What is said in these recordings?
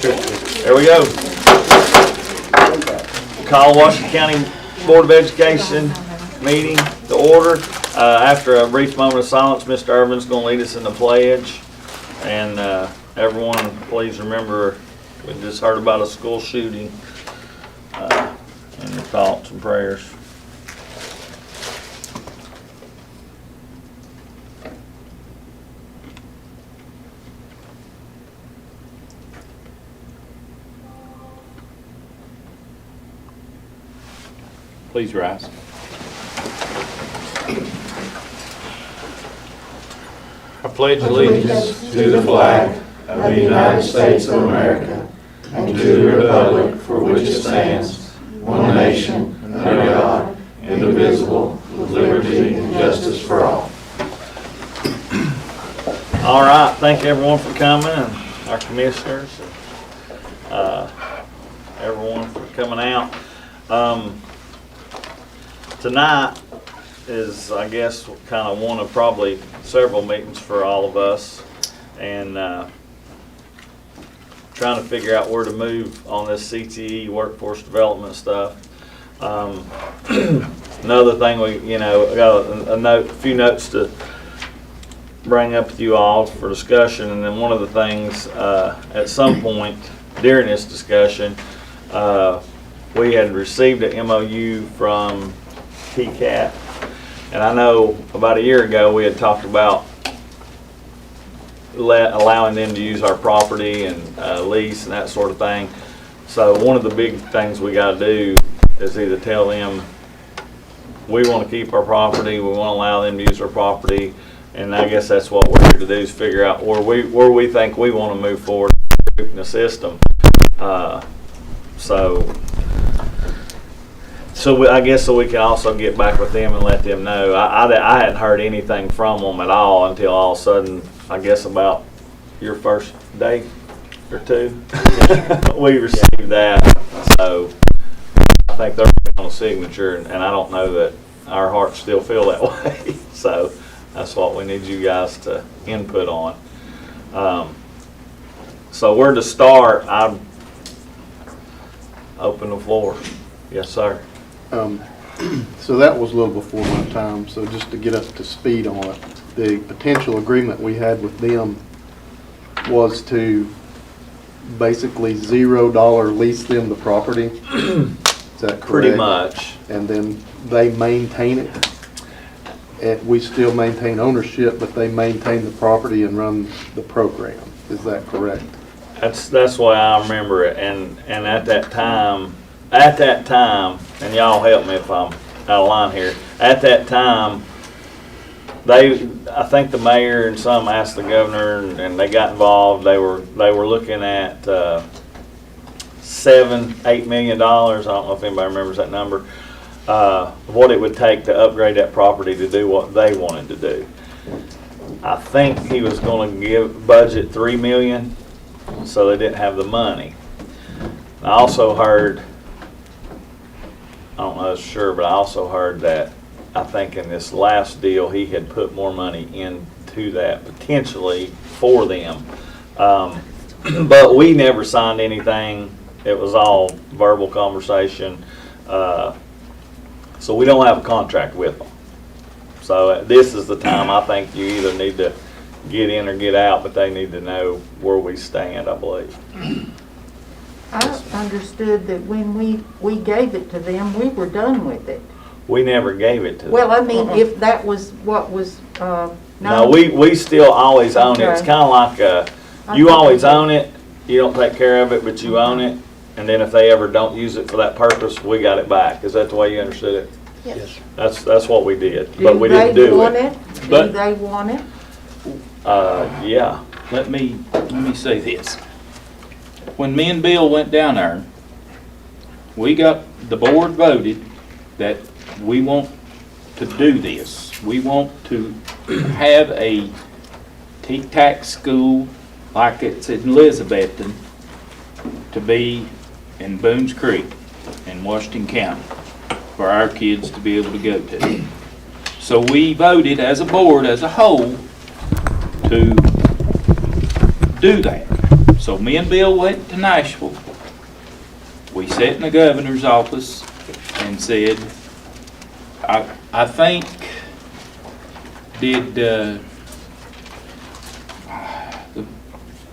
There we go. Call Washington County Board of Education meeting to order. After a brief moment of silence, Mr. Irvin's going to lead us in the pledge. And everyone, please remember, we just heard about a school shooting. And your thoughts and prayers. Please rise. I pledge allegiance to the flag of the United States of America and to the republic for which it stands, one nation, under God, indivisible, with liberty and justice for all. All right, thank you everyone for coming, and our commissioners, everyone for coming out. Tonight is, I guess, kind of one of probably several meetings for all of us, and trying to figure out where to move on this CTE workforce development stuff. Another thing, I got a few notes to bring up with you all for discussion, and then one of the things at some point during this discussion, we had received an MOU from TCAT, and I know about a year ago we had talked about allowing them to use our property and lease and that sort of thing. So one of the big things we got to do is either tell them we want to keep our property, we want to allow them to use our property, and I guess that's what we're here to do, is figure out where we think we want to move forward in the system. So I guess so we can also get back with them and let them know. I hadn't heard anything from them at all until all of a sudden, I guess about your first day or two, we received that. So I think they're on a signature, and I don't know that our hearts still feel that way. So that's what we need you guys to input on. So where to start, I'd open the floor. Yes, sir. So that was a little before my time, so just to get up to speed on it, the potential agreement we had with them was to basically $0 lease them the property. Is that correct? Pretty much. And then they maintain it. And we still maintain ownership, but they maintain the property and run the program. Is that correct? That's why I remember it, and at that time, and y'all help me if I'm out of line here. At that time, I think the mayor and some asked the governor, and they got involved. They were looking at $7-8 million. I don't know if anybody remembers that number. What it would take to upgrade that property to do what they wanted to do. I think he was going to budget $3 million, so they didn't have the money. I also heard, I don't know for sure, but I also heard that I think in this last deal he had put more money into that potentially for them. But we never signed anything. It was all verbal conversation. So we don't have a contract with them. So this is the time I think you either need to get in or get out, but they need to know where we stand, I believe. I understood that when we gave it to them, we were done with it. We never gave it to them. Well, I mean, if that was what was, No, we still always own it. It's Okay. kind of like, you always own it, you don't take care of it, but you own it. And then if they ever don't use it for that purpose, we got it back. Is that the way you understood it? Yes. That's what we did, but we didn't Do they do want it. it? But- Do they want it? Yeah. Let me say this. When me and Bill went down there, the board voted that we want to do this. We want to have a T-TAC school like it's in Elizabethton to be in Boones Creek in Washington County for our kids to be able to go to. So we voted as a board, as a whole, to do that. So So me and Bill went to Nashville. We sat in the governor's office and said, I think,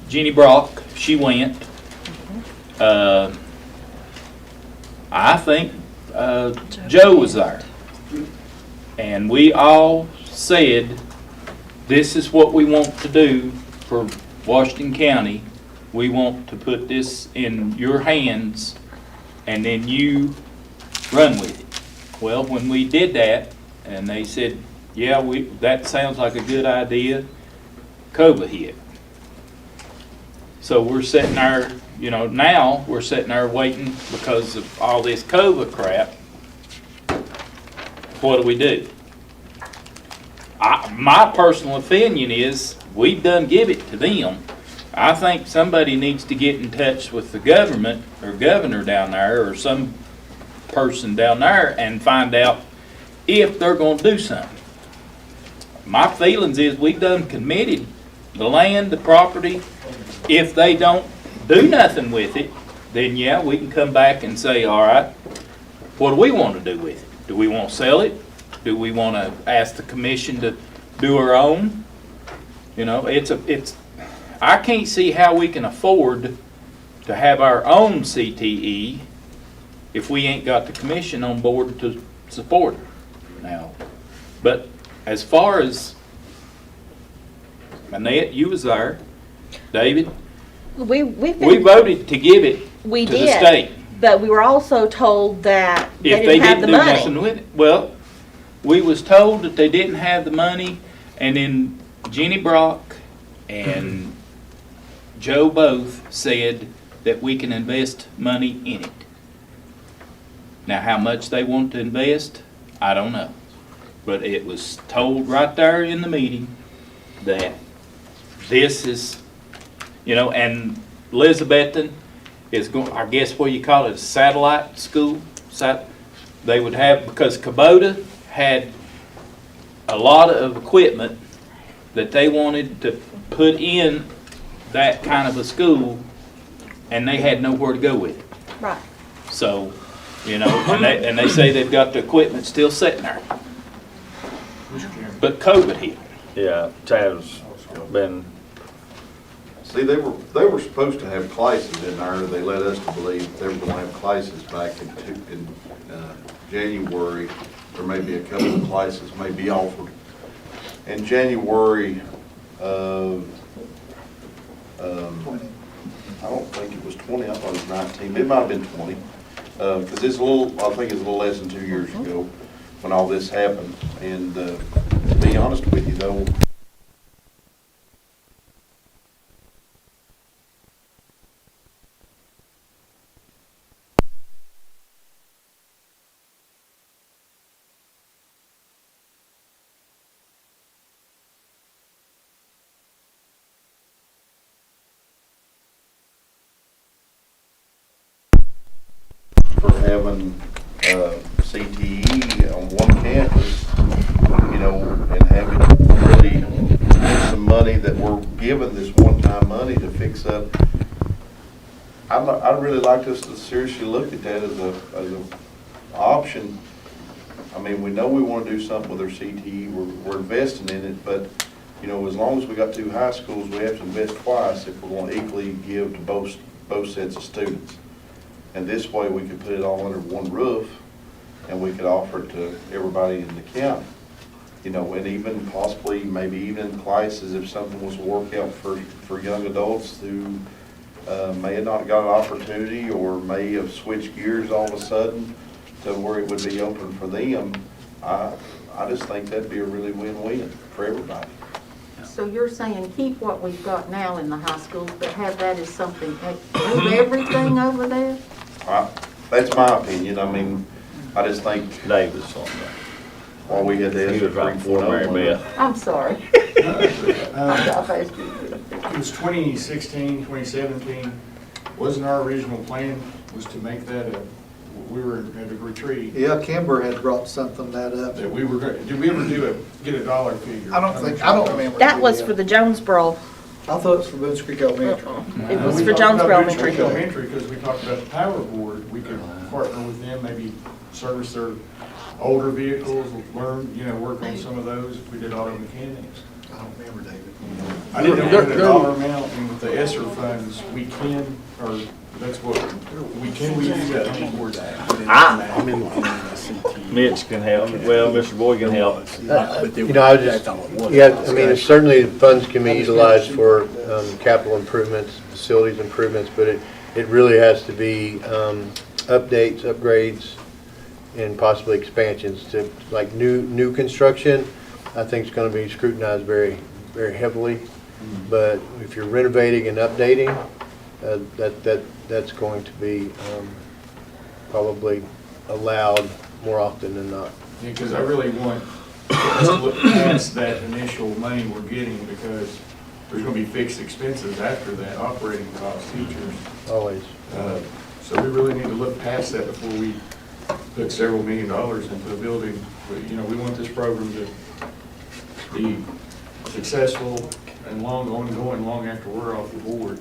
Jeannie Brock, she went. I think Joe was there. And we all said, this is what we want to do for Washington County. We want to put this in your hands, and then you run with it. Well, when we did that, and they said, yeah, that sounds like a good idea, COVID hit. So we're sitting there, now we're sitting there waiting because of all this COVID crap. What do? My personal opinion is, we've done give it to them. I think somebody needs to get in touch with the government, or governor down there, or some person down there, and find out if they're gonna do something. My feelings is, we've done committed the land, the property. If they don't do nothing with it, then yeah, we can come back and say, all right, what do we want to do with it? Do we want to sell it? Do we want to ask the commission to do our own? I can't see how we can afford to have our own CTE if we ain't got the commission on board to support it now. But as far as, Annette, you was there, David, We we voted to give it to we the did, state. but we were also told that they If they didn't have didn't the do money. nothing with it, well, we was told that they didn't have the money, and then Jenny Brock and Joe both said that we can invest money in it. Now, how much they want to invest, I don't know. But it was told right there in the meeting that this is, and Elizabethton is going, I guess what you call it, a satellite school. They would have, because Kubota had a lot of equipment that they wanted to put in that kind of a school, and they had nowhere to go with it. Right. So, and they say they've got the equipment still sitting there. But COVID hit. Yeah, Chad's been, See, they were supposed to have classes in there. They led us to believe they were going to have classes back in January. There may be a couple of classes may be offered. In January of, I don't think it was 20, I thought it was 19. It might have been 20. Because I think it's a little less than 2 years ago when all this happened. And to be honest with you though, for having CTE on one campus, and having really some money that we're given, this one-time money to fix up. I'd really like us to seriously look at that as a option. I mean, we know we want to do something with our CTE, we're investing in it, but, as long as we got two high schools, we have to invest twice if we're going to equally give to both sets of students. And this way, we could put it all under one roof, and we could offer it to everybody in the county. And even possibly, maybe even in classes, if something was to work out for young adults who may have not got an opportunity or may have switched gears all of a sudden to where it would be open for them, I just think that'd be a really win-win for everybody. So you're saying keep what we've got now in the high schools, but have that as something, move everything over there? That's my opinion. I mean, I just think David's on that. while we had the He was right before Mary Beth. I'm sorry. I've asked you. It was 2016, 2017, wasn't our original plan was to make that we were at a retreat, Yeah, Kimber had brought something that up. that we were, did we ever get a dollar figure? I don't remember. That was for the Jonesboro I thought it was for Boones Creek Elementary. It was We for talked Jonesboro about Boones Elementary. Creek Elementary, because we talked about the power board, we could partner with them, maybe service their older vehicles, learn, work on some of those, if we did auto mechanics. I don't remember, David. I didn't know the dollar amount, and with the ESSER funds, we can, or that's what, we use that money towards that. Mitch can help, well, Mr. Boyd can help. I just, I mean, certainly funds can be utilized for capital improvements, facilities improvements, but it really has to be updates, upgrades, and possibly expansions to, like, new construction. I think it's going to be scrutinized very, very heavily. But if you're renovating and updating, that's going to be probably allowed more often than not. Yeah, because I really want us to look past that initial money we're getting, because there's gonna be fixed expenses after that, operating costs, teachers. Always. So we really need to look past that before we put several $1 million into a building. But, we want this program to be successful and ongoing, long after we're off the board.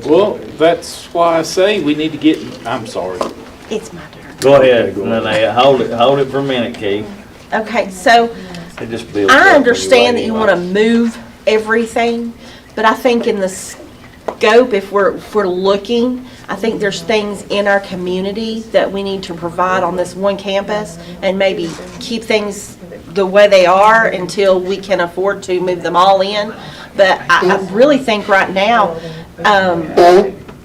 Well, that's why I say we need to get, I'm sorry. It's my turn. Go ahead, Linnea, hold it for a minute, Keith. Okay, so It just builds I up understand that when you wait. want to move everything, but I think in the scope, if we're looking, I think there's things in our community that we need to provide on this one campus and maybe keep things the way they are until we can afford to move them all in. But I really think right now,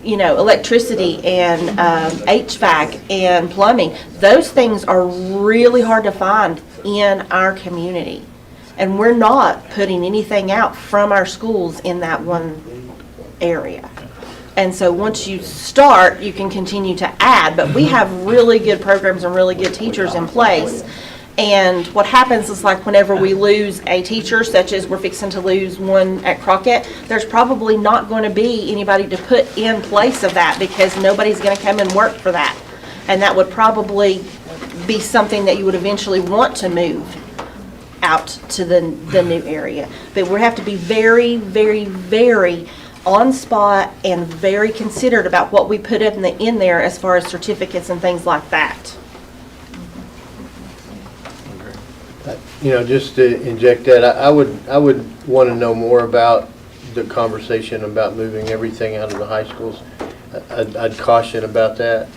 electricity and HVAC and plumbing, those things are really hard to find in our community. And we're not putting anything out from our schools in that one area. And so once you start, you can continue to add, but we have really good programs and really good teachers in place. And what happens is, like, whenever we lose a teacher, such as we're fixing to lose one at Crockett, there's probably not going to be anybody to put in place of that, because nobody's going to come and work for that. And that would probably be something that you would eventually want to move out to the new area. But we have to be very, very, very on spot and very considerate about what we put in there as far as certificates and things like that. Just to inject that, I would want to know more about the conversation about moving everything out of the high schools. I'd caution about that,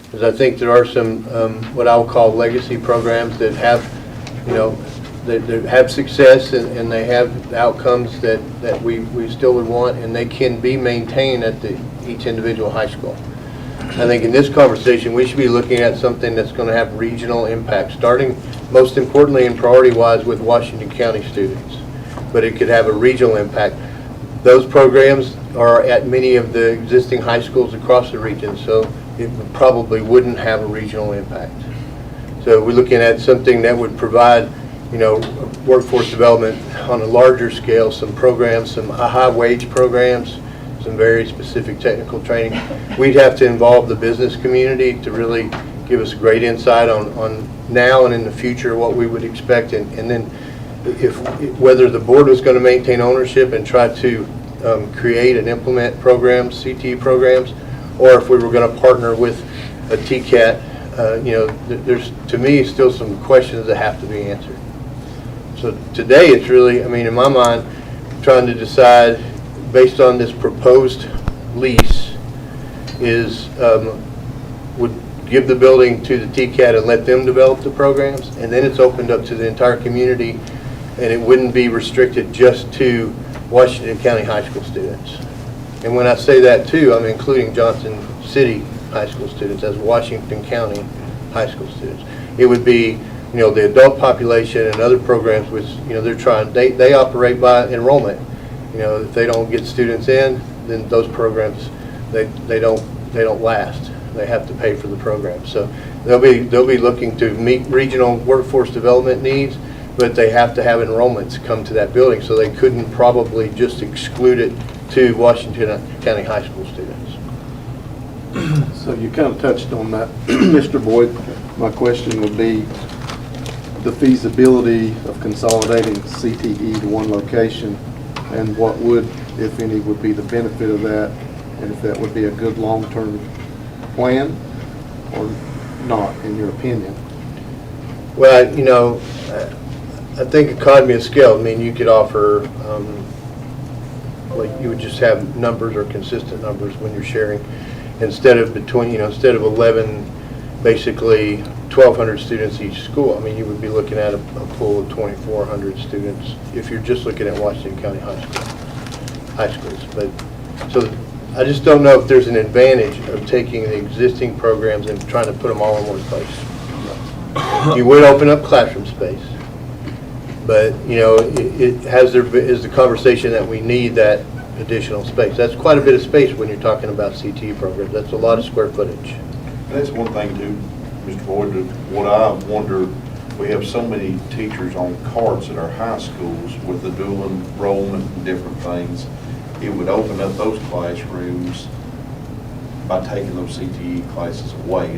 because I think there are some what I would call legacy programs that have, that have success and they have outcomes that we still would want, and they can be maintained at each individual high school. I think in this conversation, we should be looking at something that's going to have regional impact, starting most importantly and priority-wise with Washington County students. But it could have a regional impact. Those programs are at many of the existing high schools across the region, so it probably wouldn't have a regional impact. So we're looking at something that would provide, workforce development on a larger scale, some programs, some high-wage programs, some very specific technical training. We'd have to involve the business community to really give us great insight on now and in the future what we would expect, and then whether the board was going to maintain ownership and try to create and implement programs, CTE programs, or if we were going to partner with a TCAT. There's, to me, still some questions that have to be answered. So today it's really, in my mind, trying to decide based on this proposed lease would give the building to the TCAT and let them develop the programs, and then it's opened up to the entire community, and it wouldn't be restricted just to Washington County high school students. And when I say that too, I'm including Johnson City high school students as Washington County high school students. It would be, the adult population and other programs which, they operate by enrollment. If they don't get students in, then those programs, they don't last. They have to pay for the program. So they'll be looking to meet regional workforce development needs, but they have to have enrollments come to that building, so they couldn't probably just exclude it to Washington County high school students. So you kind of touched on that, Mr. Boyd. My question would be the feasibility of consolidating CTE to one location and what would, if any, would be the benefit of that, and if that would be a good long-term plan or not, in your opinion? Well, you know, I think economy of scale, I mean, you could offer, like, you would just have numbers or consistent numbers when you're sharing, instead of 11, basically 1,200 students each school. I mean, you would be looking at a pool of 2,400 students if you're just looking at Washington County high schools. But, so I just don't know if there's an advantage of taking the existing programs and trying to put them all in one place. You would open up classroom space, but, you know, is the conversation that we need that additional space. That's quite a bit of space when you're talking about CTE programs. That's a lot of square footage. That's one thing too, Mr. Boyd, what I wonder, we have so many teachers on carts at our high schools with the dual enrollment and different things. It would open up those classrooms by taking those CTE classes away,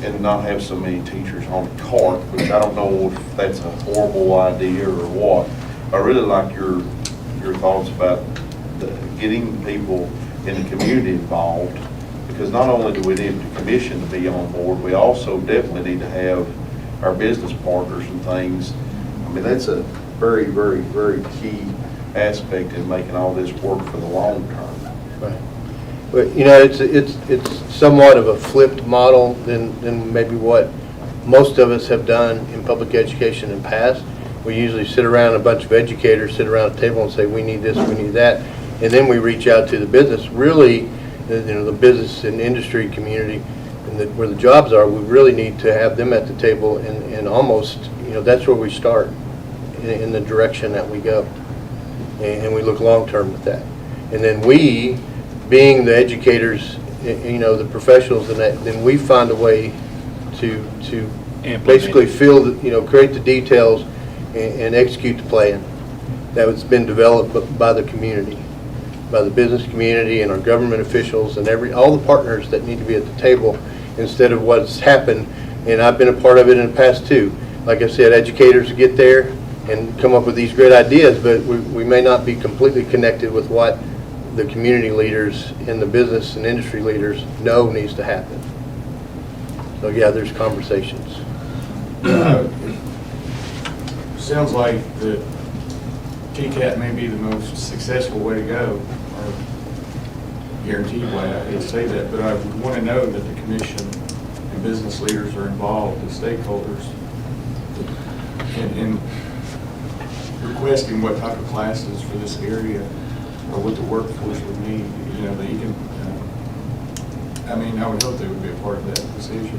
and not have so many teachers on a cart, which I don't know if that's a horrible idea or what. I really like your thoughts about getting people in the community involved, because not only do we need the commission to be on board, we also definitely need to have our business partners and things. I mean, that's a very, very, very key aspect in making all this work for the long term. Right. But, you know, it's somewhat of a flipped model than maybe what most of us have done in public education in the past. We usually sit around, a bunch of educators sit around a table and say, we need this, we need that. And then we reach out to the business. Really, the business and industry community and where the jobs are, we really need to have them at the table, and almost, you know, that's where we start in the direction that we go. And we look long-term with that. And then we, being the educators, you know, the professionals, and that, then we find a way to basically create the details and execute the plan that has been developed by the community, by the business community and our government officials and all the partners that need to be at the table, instead of what's happened. And I've been a part of it in the past too. Like I said, educators get there and come up with these great ideas, but we may not be completely connected with what the community leaders and the business and industry leaders know needs to happen. So yeah, there's conversations. Sounds like the TCAP may be the most successful way to go, or guaranteed way. I hate to say that, but I would want to know that the commission and business leaders are involved, the stakeholders, in requesting what type of classes for this area or what the workforce would need. You know, that you can. I mean, I would hope they would be a part of that decision.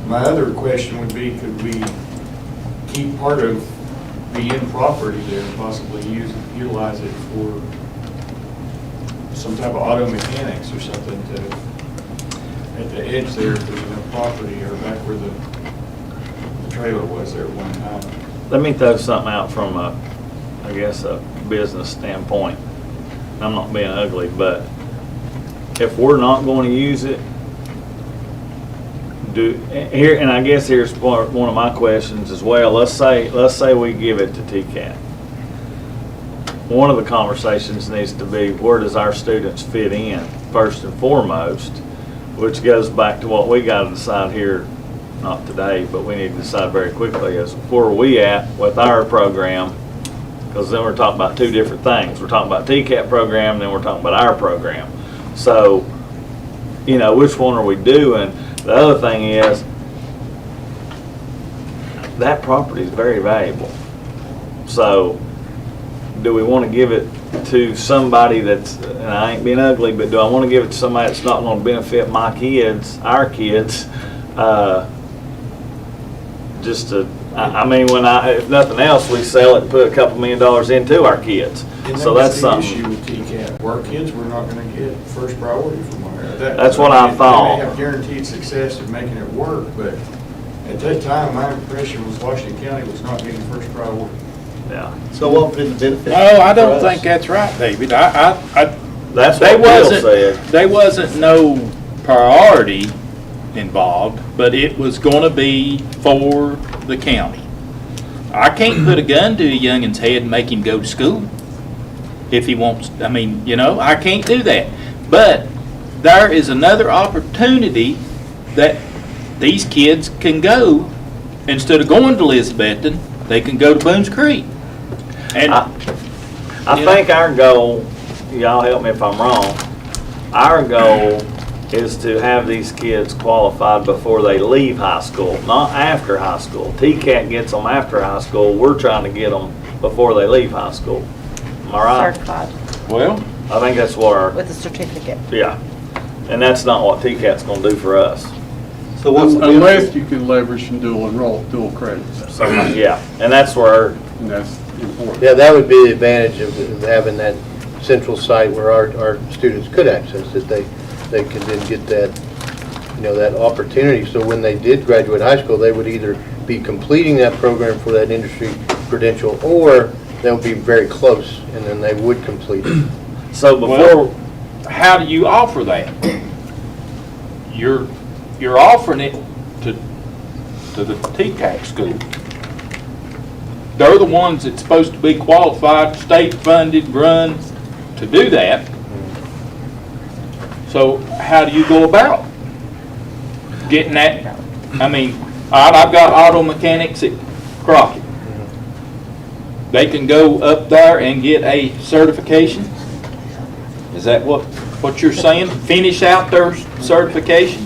My other question would be, could we keep part of the in property there and possibly utilize it for some type of auto mechanics or something at the edge there, if there's enough property, or back where the trailer was there at one time? Let me throw something out from a business standpoint. I'm not being ugly, but if we're not going to use it, and I guess here's one of my questions as well. Let's say we give it to TCAP. One of the conversations needs to be, where does our students fit in, first and foremost, which goes back to what we got to decide here, not today, but we need to decide very quickly, is where are we at with our program? Because then we're talking about two different things. We're talking about TCAP program, and then we're talking about our program. So, you know, which one are we doing? The other thing is, that property is very valuable. So, do we want to give it to somebody that's, and I ain't being ugly, but do I want to give it to somebody that's not going to benefit my kids, our kids, just to, I mean, if nothing else, we sell it and put a couple $1 million into our kids. So that's something. The issue with TCAP. Our kids were not going to get first priority from our. That's what I thought. They may have guaranteed success of making it work, but at that time, my impression was Washington County was not getting first priority. Yeah. So what would be the benefit? No, I don't for us? think that's right, David. That's They what Bill wasn't, said. there wasn't no priority involved, but it was going to be for the county. I can't put a gun to a youngin's head and make him go to school. if he wants, I mean, you know, I can't do that. But there is another opportunity that these kids can go, instead of going to Elizabethton, they can go to Boones Creek. And, I think our goal, y'all help me if I'm wrong, our goal is to have these kids qualified before they leave high school, not after high school. TCAT gets them after high school, we're trying to get them before they leave high school. Am I right? Certified well, I think that's what our, with a certificate. yeah. And that's not what TCAT's gonna do for us. So what's the Unless you can leverage some dual credits, So, yeah, and that's where, and that's important. Yeah, that would be the advantage of having that central site where our students could access it. They could then get that, you know, that opportunity. So when they did graduate high school, they would either be completing that program for that industry credential, or they would be very close, and then they would complete it. so before, well, how do you offer that? You're offering it to the TCAC school. They're the ones that's supposed to be qualified, state-funded, run to do that. So how do you go about getting that? I mean, all right, I've got auto mechanics at Crockett. They can go up there and get a certification? Is that what you're saying? Finish out their certification?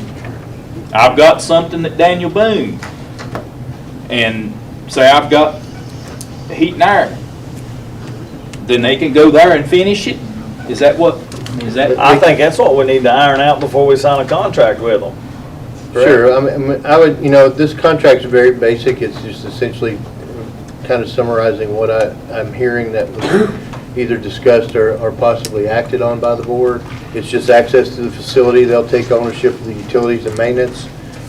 I've got something at Daniel Boone, and say I've got heat and iron. Then they can go there and finish it? Is that what, is that? I think that's what we need to iron out before we sign a contract with them. Sure, I would, you know, this contract's very basic. It's just essentially kind of summarizing what I'm hearing that was either discussed or possibly acted on by the board. It's just access to the facility. They'll take ownership of the utilities and maintenance,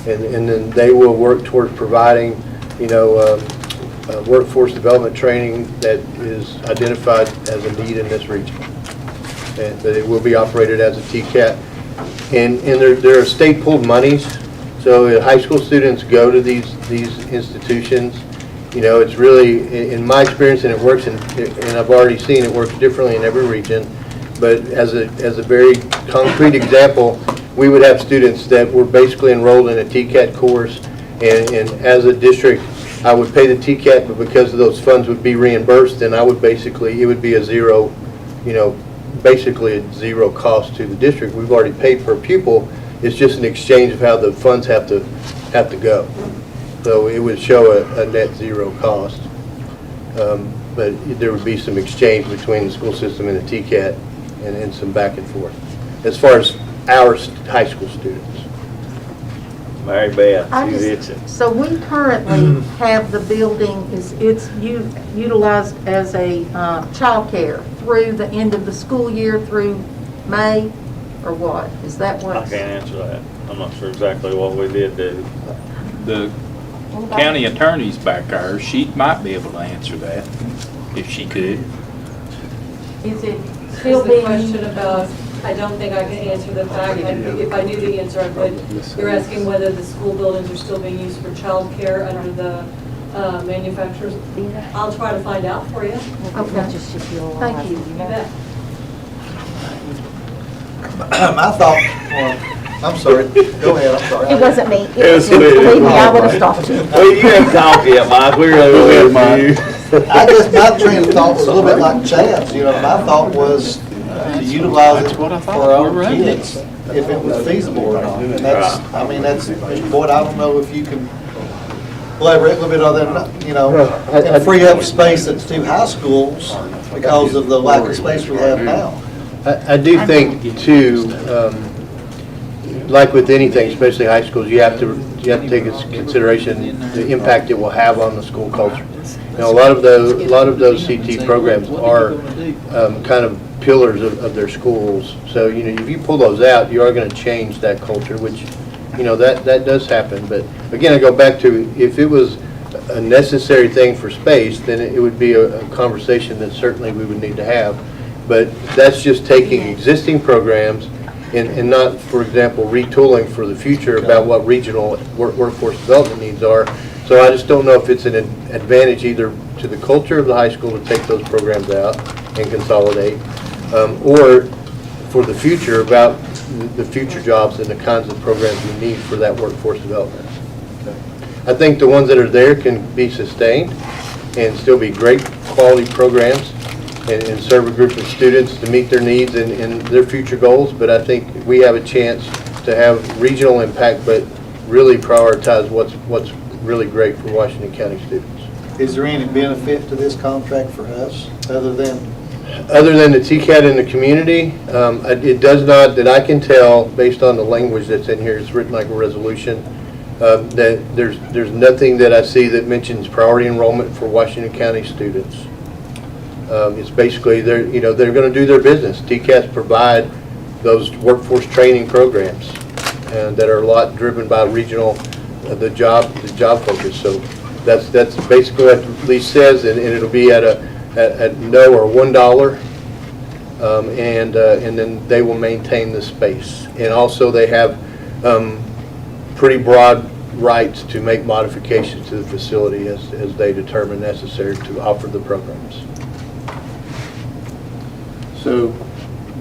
and then they will work towards providing, you know, workforce development training that is identified as a need in this region. And that it will be operated as a TCAT. And there are state pooled monies, so high school students go to these institutions. You know, it's really, in my experience, and it works, and I've already seen it works differently in every region, but as a very concrete example, we would have students that were basically enrolled in a TCAT course, and as a district, I would pay the TCAT, but because of those funds would be reimbursed, then I would basically, it would be a zero, you know, basically a zero cost to the district. We've already paid per pupil. It's just an exchange of how the funds have to go. So it would show a net zero cost. But there would be some exchange between the school system and the TCAT and some back and forth. As far as our high school students. Mary Beth, I she's just- itching. So we currently have the building, it's utilized as a childcare through the end of the school year, through May, or what? Is that what? I can't answer that. I'm not sure exactly what we did do. The county attorney's back there, she might be able to answer that, if she could. Is it Here's still the being? question about, I don't think I can answer the fact, if I knew the answer, I would. You're asking whether the school buildings are still being used for childcare under the manufacturers. I'll try to find out for you. Okay. Thank you. You bet. My thought, well, I'm sorry, go ahead, I'm sorry. It wasn't me. It was me. Believe me, I would have stopped you. Well, you haven't talked yet, Mike. We really want you. I guess my train of thought was a little bit like Chad's, you know, my thought was to utilize it for our own kids, if it was feasible or not. And that's, I mean, that's, Boyd, I don't know if you can elaborate a little bit on that, you know, and free up space at the two high schools because of the lack of space we have now. I do think too, like with anything, especially high schools, you have to take into consideration the impact it will have on the school culture. You know, a lot of those CT programs are kind of pillars of their schools. So, you know, if you pull those out, you are going to change that culture, which, you know, that does happen. But again, I go back to, if it was a necessary thing for space, then it would be a conversation that certainly we would need to have. But that's just taking existing programs and not, for example, retooling for the future about what regional workforce development needs are. So I just don't know if it's an advantage either to the culture of the high school to take those programs out and consolidate, or for the future about the future jobs and the kinds of programs we need for that workforce development. I think the ones that are there can be sustained and still be great quality programs and serve a group of students to meet their needs and their future goals. But I think we have a chance to have regional impact, but really prioritize what's really great for Washington County students. Is there any benefit to this contract for us, other than The TCAT in the community, it does not, that I can tell, based on the language that's in here, it's written like a resolution, that there's nothing that I see that mentions priority enrollment for Washington County students. It's basically, they're going to do their business. TCATs provide those workforce training programs that are a lot driven by regional, the job focus. So that's basically what the lease says, and it'll be at no or $1, and then they will maintain the space. And also they have pretty broad rights to make modifications to the facility as they determine necessary to offer the programs. So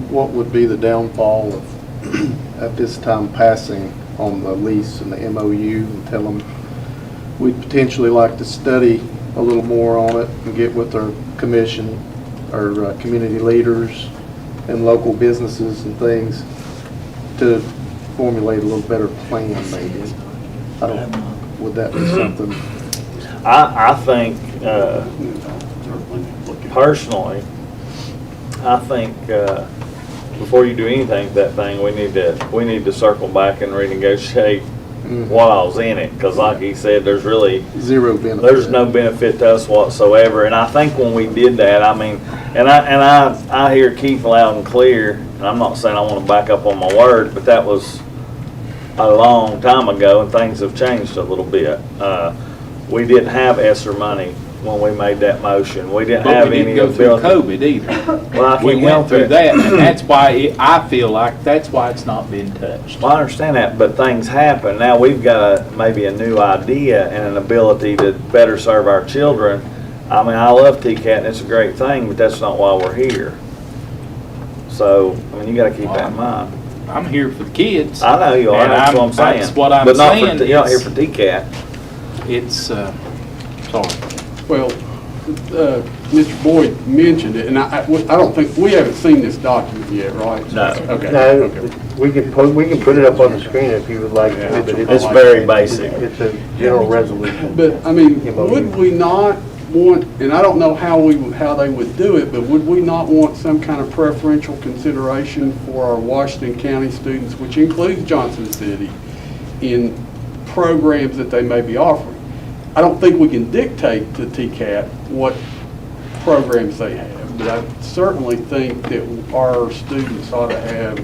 what would be the downfall of, at this time, passing on the lease and the MOU and tell them we'd potentially like to study a little more on it and get with our commission, our community leaders and local businesses and things to formulate a little better plan maybe? Would that be something? I think, personally, I think before you do anything with that thing, we need to circle back and renegotiate while I was in it, because like he said, there's really Zero benefit. there's no benefit to us whatsoever. And I think when we did that, I mean, and I hear Keith loud and clear, and I'm not saying I want to back up on my word, but that was a long time ago, and things have changed a little bit. We didn't have ESSER money when we made that motion. We didn't But have we any didn't go through ability. COVID either. Well, I We can't went help through it. that, and that's why I feel like that's why it's not been touched. Well, I understand that, but things happen. Now we've got maybe a new idea and an ability to better serve our children. I mean, I love TCAT and it's a great thing, but that's not why we're here. So, I mean, you gotta keep that in mind. I'm here for the kids. I know you are, And that's what I'm saying. That's what I'm But not saying. for, you're not here for TCAT. It's, sorry. Well, Mr. Boyd mentioned it, and I don't think, we haven't seen this document yet, right? No. Okay, Now, okay. we can put it up on the screen if you would like to, but It's very basic. It's a general resolution. But, I mean, would we not want, and I don't know how they would do it, but would we not want some kind of preferential consideration for our Washington County students, which includes Johnson City, in programs that they may be offering? I don't think we can dictate to TCAT what programs they have, but I certainly think that our students ought to have,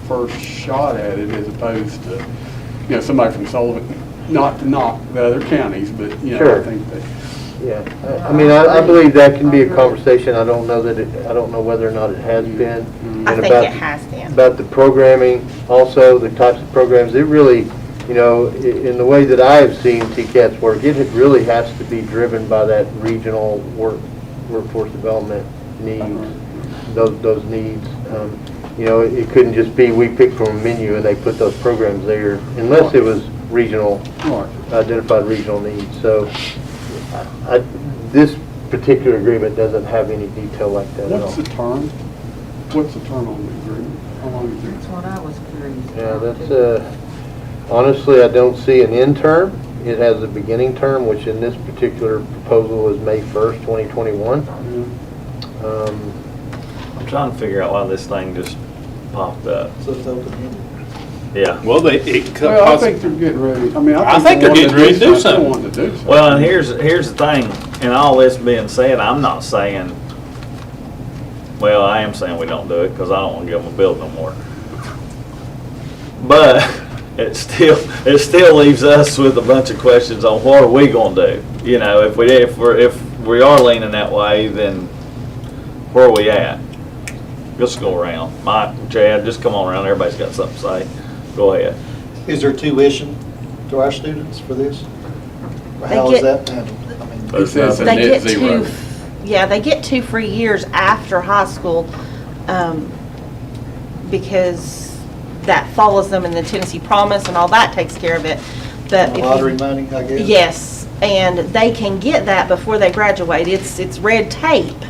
first shot at it as opposed to, somebody from Sullivan, not to knock the other counties, but, Sure. I think that. Yeah, I mean, I believe that can be a conversation. I don't know whether or not it has been. I And think about it has been. About the programming, also the types of programs, it really, in the way that I have seen TCAT's work, it really has to be driven by that regional workforce development needs, those needs. It couldn't just be we pick from a menu and they put those programs there, unless it was regional, identified regional needs. So this particular agreement doesn't have any detail like that at all. What's the term? What's the term on the agreement? How long is That's it? what I was curious Yeah, about. that's, honestly, I don't see an end term. It has a beginning term, which in this particular proposal is May 1st, 2021. I'm trying to figure out why this thing just popped up. So it's open-ended. Yeah. Well, Well, I think they're getting ready. I mean, I think they're getting ready to do something. Want to do something. Well, and here's the thing, and all this being said, I'm not saying, well, I am saying we don't do it, because I don't want to give them a bill no more. But it still leaves us with a bunch of questions on what are we gonna do? If we are leaning that way, then where are we at? Just go around. Mike, Chad, just come on around, everybody's got something to say. Go ahead. Is there tuition to our students for this? How They is get- that handled? I mean, It says a They net get zero. yeah, they get 2 free years after high school, because that follows them in the Tennessee Promise and all that takes care of it. But if you- lottery money, I guess? Yes, and they can get that before they graduate. It's red tape,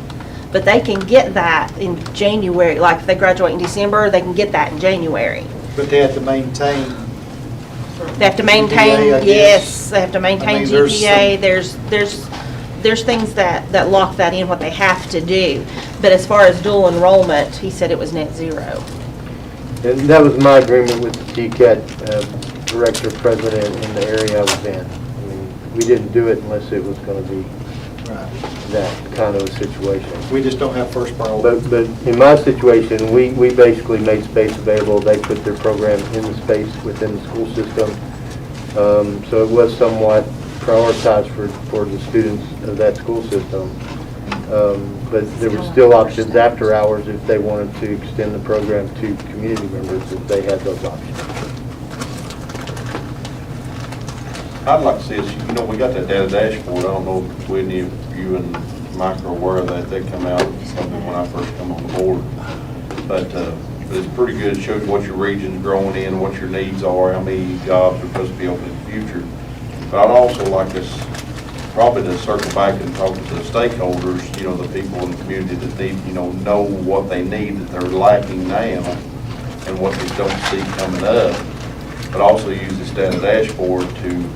but they can get that in January. Like if they graduate in December, they can get that in January. But they have to maintain, They have to maintain, GPA, I guess. yes, they have to maintain I mean, there's GPA. There's things that lock that in, what they have to do. But as far as dual enrollment, he said it was net zero. And that was my agreement with the TCAT director, president in the area I was in. I mean, we didn't do it unless it was going to be right. that kind of a situation. We just don't have first priority. But in my situation, we basically made space available. They put their program in the space within the school system. So it was somewhat prioritized for the students of that school system. But there were still options after hours if they wanted to extend the program to community members, if they had those options. I'd like to see us, you know, we got that data dashboard. I don't know if any of you and Mike are aware of that. They come out probably when I first come on the board. But it's pretty good. It shows what your region's growing in, what your needs are, how many jobs are supposed to be open in the future. But I'd also like us probably to circle back and talk to the stakeholders, you know, the people in the community that need, you know what they need that they're lacking now and what they don't see coming up. But also use this data dashboard to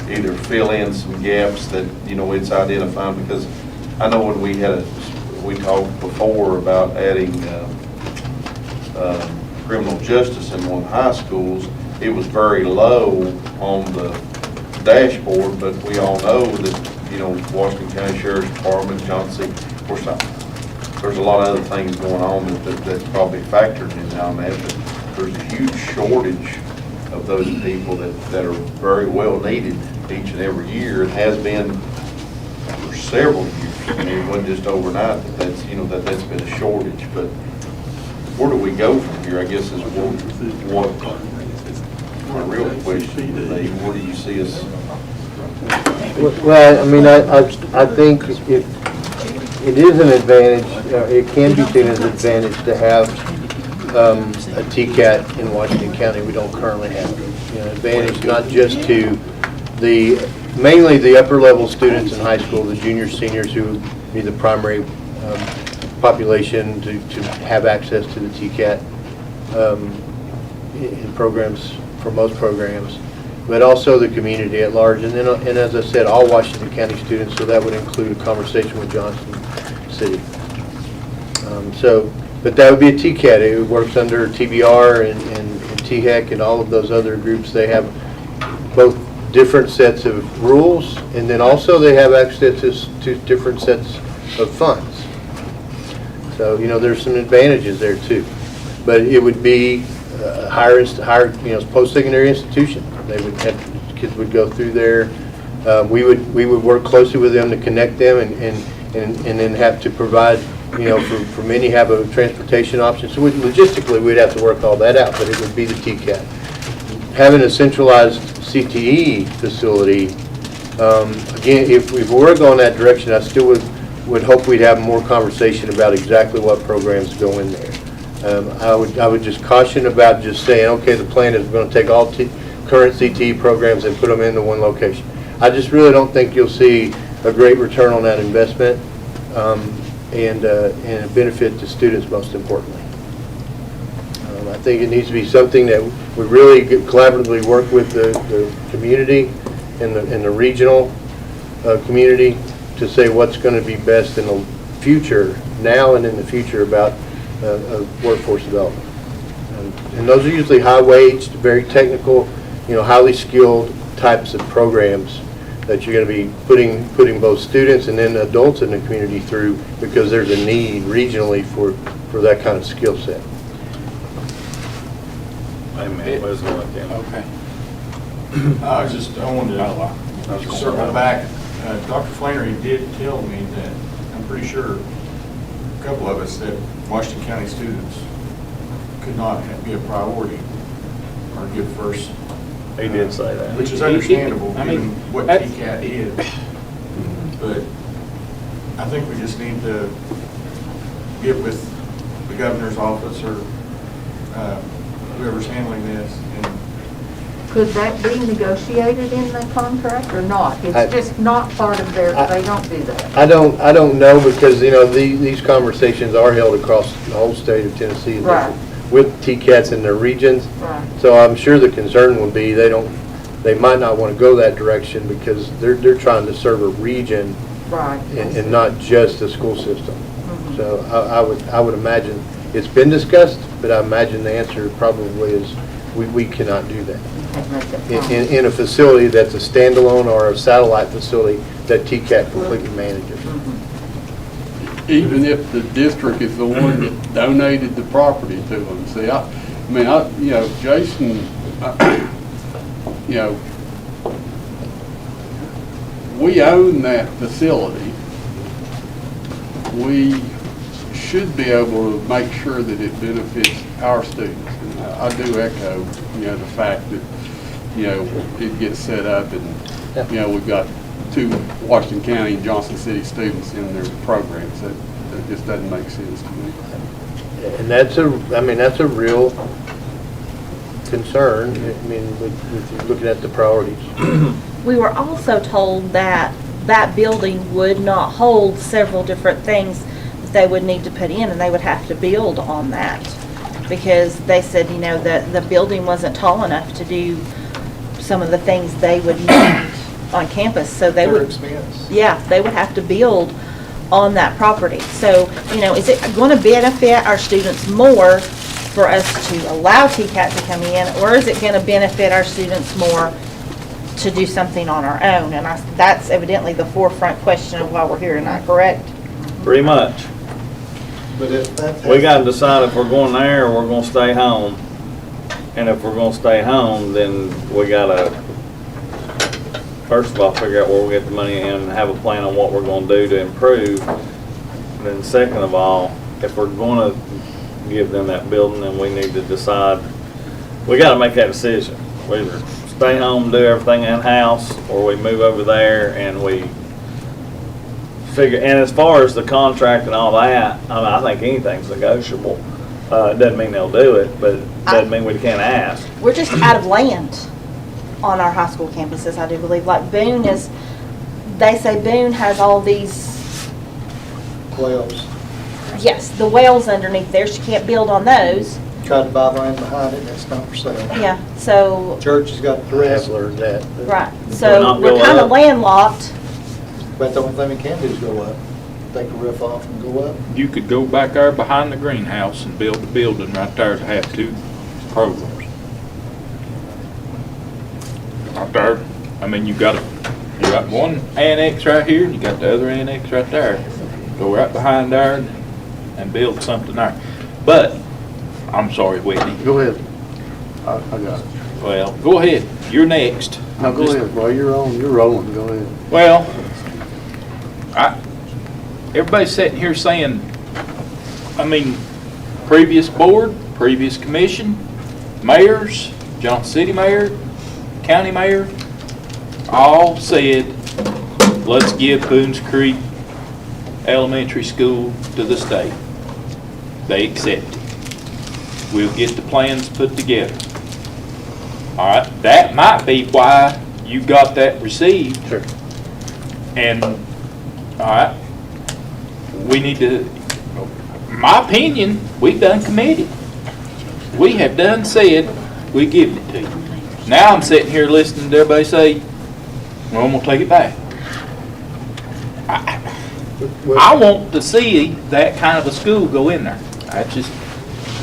either fill in some gaps that, you know, it's identifying, because I know when we talked before about adding criminal justice in one of the high schools, it was very low on the dashboard, but we all know that, you know, Washington County Sheriff's Department, Johnson, of course, there's a lot of other things going on that's probably factored in on that, but there's a huge shortage of those people that are very well needed each and every year. It has been for several years. I mean, it wasn't just overnight that's been a shortage, but where do we go from here, I guess, is what my real question would be. Where do you see us? Well, I mean, I think it is an advantage, it can be seen as an advantage to have a TCAT in Washington County. We don't currently have it. You know, advantage not just to mainly the upper level students in high school, the juniors, seniors, who would be the primary population to have access to the TCAT in programs, for most programs, but also the community at large. And then, and as I said, all Washington County students, so that would include a conversation with Johnson City. But that would be a TCAT. It works under TBR and THEC and all of those other groups. They have both different sets of rules, and then also they have access to different sets of funds. So, you know, there's some advantages there too. But it would be higher, you know, post-secondary institution. They would have, kids would go through there. We would work closely with them to connect them and then have to provide, you know, for many have a transportation option. So logistically, we'd have to work all that out, but it would be the TCAT. Having a centralized CTE facility, again, if we were going that direction, I still would hope we'd have more conversation about exactly what programs go in there. I would just caution about just saying, okay, the plan is we're going to take all current CTE programs and put them into one location. I just really don't think you'll see a great return on that investment, and a benefit to students, most importantly. I think it needs to be something that we really collaboratively work with the community and the regional community to say what's going to be best in the future, now and in the future, about workforce development. And those are usually high-waged, very technical, you know, highly skilled types of programs that you're going to be putting both students and then adults in the community through, because there's a need regionally for that kind of skill set. Amen. Okay. I wanted to circle back. Dr. Flannery did tell me that, I'm pretty sure, a couple of us, that Washington County students could not be a priority or give first He did say that. Which is understandable, I mean, given what that's- TCAT is. But I think we just need to get with the governor's office or whoever's handling this and Could that be negotiated in the contract or not? It's just not part of their, they don't do that. I don't know, because, these conversations are held across the whole state of Tennessee Right. with TCATs in their regions. Right. So I'm sure the concern would be they might not want to go that direction because they're trying to serve a region Right. and not just the school system. So I would imagine it's been discussed, but I imagine the answer probably is we cannot do that. Can't make that promise. In a facility that's a standalone or a satellite facility that TCAT completely manages. Even if the district is the one that donated the property to them. See, Jason, we own that facility. We should be able to make sure that it benefits our students. And I do echo, the fact that, it gets set up and, we've got 2 Washington County and Johnson City students in their programs. That just doesn't make sense to me. And that's a real concern, with looking at the priorities. We were also told that that building would not hold several different things that they would need to put in, and they would have to build on that. Because they said, that the building wasn't tall enough to do some of the things they would need on campus, so they Their would, expense. yeah, they would have to build on that property. So, is it going to benefit our students more for us to allow TCAT to come in, or is it going to benefit our students more to do something on our own? And that's evidently the forefront question of why we're here tonight, correct? Pretty much. But if that. We gotta decide if we're going there or we're gonna stay home. And if we're gonna stay home, then we gotta, first of all, figure out where we get the money in and have a plan on what we're gonna do to improve. Then second of all, if we're gonna give them that building, then we need to decide, we gotta make that decision. We either stay home, do everything in-house, or we move over there and we figure, and as far as the contract and all that, I think anything's negotiable. It doesn't mean they'll do it, but it doesn't mean we can't ask. We're just out of land on our high school campuses, I do believe. Like Boone is, they say Boone has all these, Wells. yes, the wells underneath there, so you can't build on those. Tried to buy land behind it, and it's not for sale. Yeah, so, Church has got the I rest, have learned that. right, Why so not we're go kind up? of landlocked. but the only thing we can do is go up. Take the roof off and go up. You could go back there behind the greenhouse and build a building right there to have 2 programs. Right there, you got one annex right here and you got the other annex right there. Go right behind there and build something there. But, I'm sorry, Whitney. Go ahead. I got it. Well, go ahead, you're next. No, go ahead, bro, you're rolling, go ahead. Well, everybody's sitting here saying, previous board, previous commission, mayors, Johnson City mayor, county mayor, all said, let's give Boones Creek Elementary School to the state. They accepted. We'll get the plans put together. All right, that might be why you got that received. Sure. And, all right, we need to, my opinion, we've done committed. We have done said, we give it to you. Now I'm sitting here listening to everybody say, well, I'm gonna take it back. I want to see that kind of a school go in there. I just,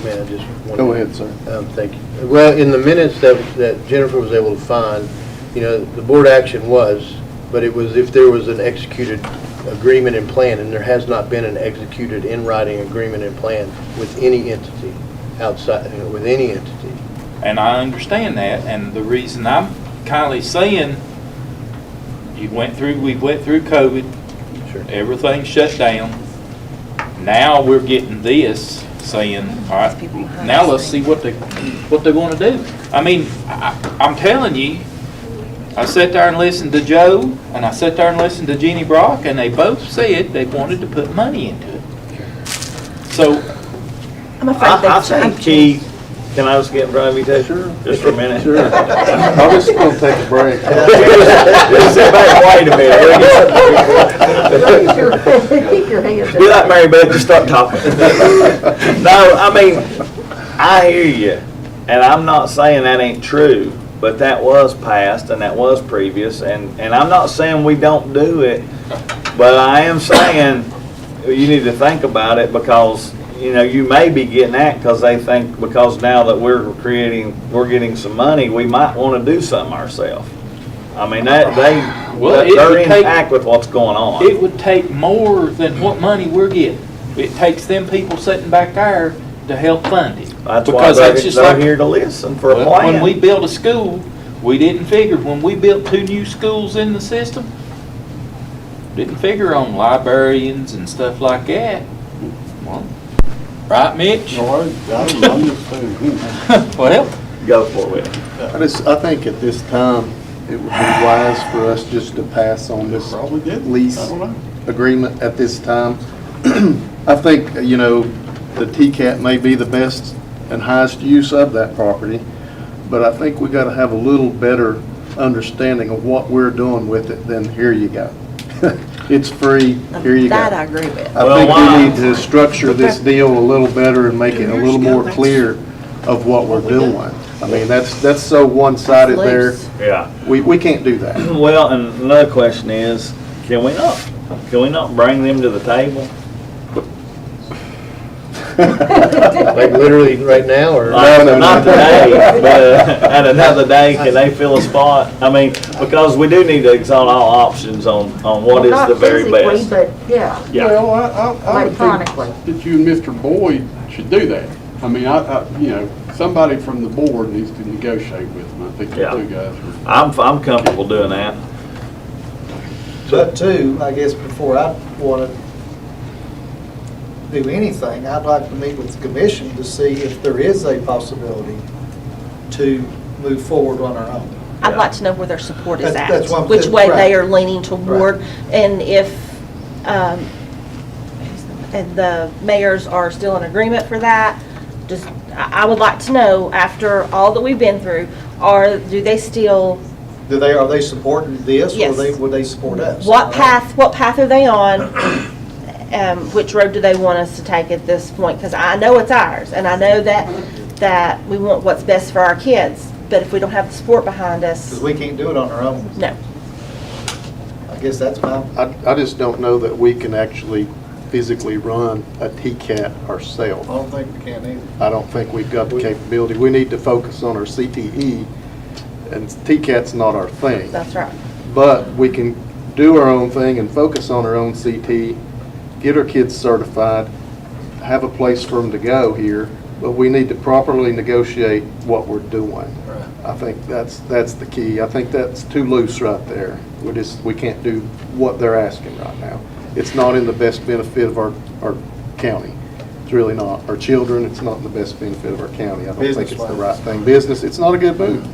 May I just? Go ahead, sir. Thank you. Well, in the minutes that Jennifer was able to find, the board action was, but it was if there was an executed agreement and plan, and there has not been an executed in writing agreement and plan with any entity outside, with any entity. and I understand that, and the reason I'm kindly saying, we went through COVID, Sure. everything shut down. Now we're getting this, saying, all right, now let's see what they want to do. I mean, I'm telling you, I sat there and listened to Joe, and I sat there and listened to Jeannie Brock, and they both said they wanted to put money into it. So, I'm afraid I they've think, changed. Keith, can I just get in front of you too? Sure. Just for a minute? Sure. I'm just gonna take a break. Just sit back, wait a minute. Keep your hands Do like Mary Beth, just start talking. No, I mean, I hear you, and I'm not saying that ain't true, but that was past and that was previous, and I'm not saying we don't do it, but I am saying you need to think about it because, you know, you may be getting that because they think because now that we're getting some money, we might want to do something ourselves. I mean, Well, it they're would in take- act with what's going on. it would take more than what money we're getting. It takes them people sitting back there to help fund it. That's why Because that's just they're like- here to listen for a Well, plan. when we built a school, we didn't figure, when we built 2 new schools in the system, didn't figure on librarians and stuff like that. Well, right, Mitch? Well, Go for it. I think at this time, it would be wise for us just to pass on this lease agreement at this time. I think, you know, the TCAT may be the best and highest use of that property, but I think we gotta have a little better understanding of what we're doing with it than, here you go. It's free, here you go. That I agree with. I think we need to structure this deal a little better and make it a little more clear of what we're doing. I mean, that's so one-sided there. Loose. Yeah. We can't do that. Well, and another question is, can we not bring them to the table? Like literally right now, or? No. Not today, but at another day, can they fill a spot? I mean, because we do need to exhaust all options on what is Well, the very not best. physically, but yeah, Yeah. Well, I would think electronically. that you and Mr. Boyd should do that. I mean, you know, somebody from the board needs to negotiate with them. I think the Yeah. 2 guys are. I'm comfortable doing that. But too, I guess before I want to do anything, I'd like to meet with the commission to see if there is a possibility to move forward on our own. I'd like to know where their support is That's- at, that's what I'm which saying, way right. they are leaning toward, and if, and the mayors are still in agreement for that. Just, I would like to know, after all that we've been through, do they still, Are they supporting this, or Yes. would they support us? what path are they on? Which road do they want us to take at this point? Because I know it's ours, and I know that we want what's best for our kids, but if we don't have the support behind Because us, we can't do it on our own. no. I guess that's my, I just don't know that we can actually physically run a TCAT I ourselves. don't think we can either. I don't think we've got the capability. We need to focus on our CTE, and TCAT's not our thing. That's right. But we can do our own thing and focus on our own CT, get our kids certified, have a place for them to go here, but we need to properly negotiate what we're doing. I think that's the key. I think that's too loose right there. We can't do what they're asking right now. It's not in the best benefit of our county. It's really not. Our children, it's not in the best benefit of our county. I don't think it's the right thing. Business, it's not a good move.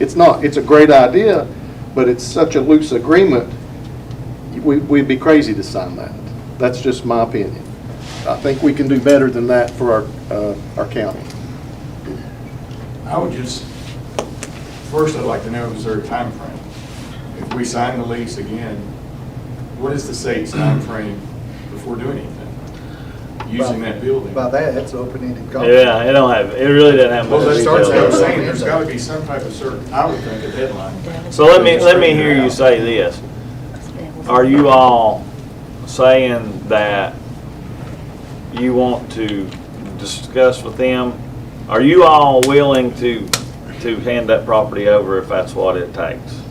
It's not. It's a great idea, but it's such a loose agreement, we'd be crazy to sign that. That's just my opinion. I think we can do better than that for our county. I would just, first I'd like to know, is there a time frame? If we sign the lease again, what is the state's time frame before doing anything? Using that building? By that, it's open-ended contract. Yeah, it really doesn't have Well, much that starts, detail. I'm saying, there's gotta be some type of certain, I would think, a deadline. So let me hear you say this. Are you all saying that you want to discuss with them? Are you all willing to hand that property over if that's what it takes?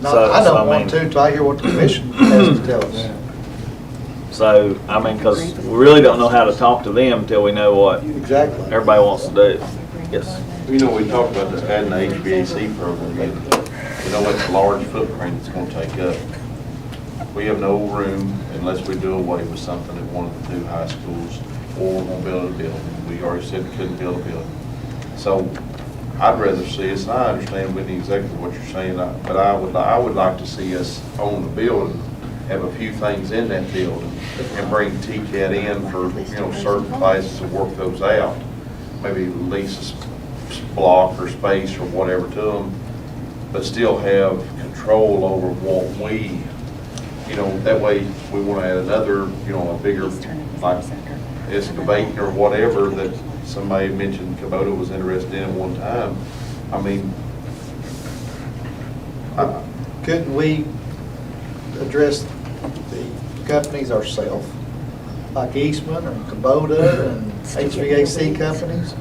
No, So- I so, I don't want mean- to until I hear what the commission has to tell us. So, I mean, because we really don't know how to talk to them until we know what Exactly. everybody wants to do. Yes. You know, we talked about this adding the HVAC program, and you know, it's a large footprint it's gonna take up. We have no room unless we do away with something at one of the 2 high schools before we're gonna build a building. We already said we couldn't build a building. So I'd rather see us, and I understand, Whitney, exactly what you're saying, but I would like to see us own the building, have a few things in that building, and bring TCAT in for, certain classes to work those out. Maybe lease a block or space or whatever to them, but still have control over what we, that way we want to add another, a bigger, like excavating or whatever that somebody mentioned Kubota was interested in at one time. I mean, Couldn't we address the companies ourselves, like Eastman and Kubota and HVAC companies?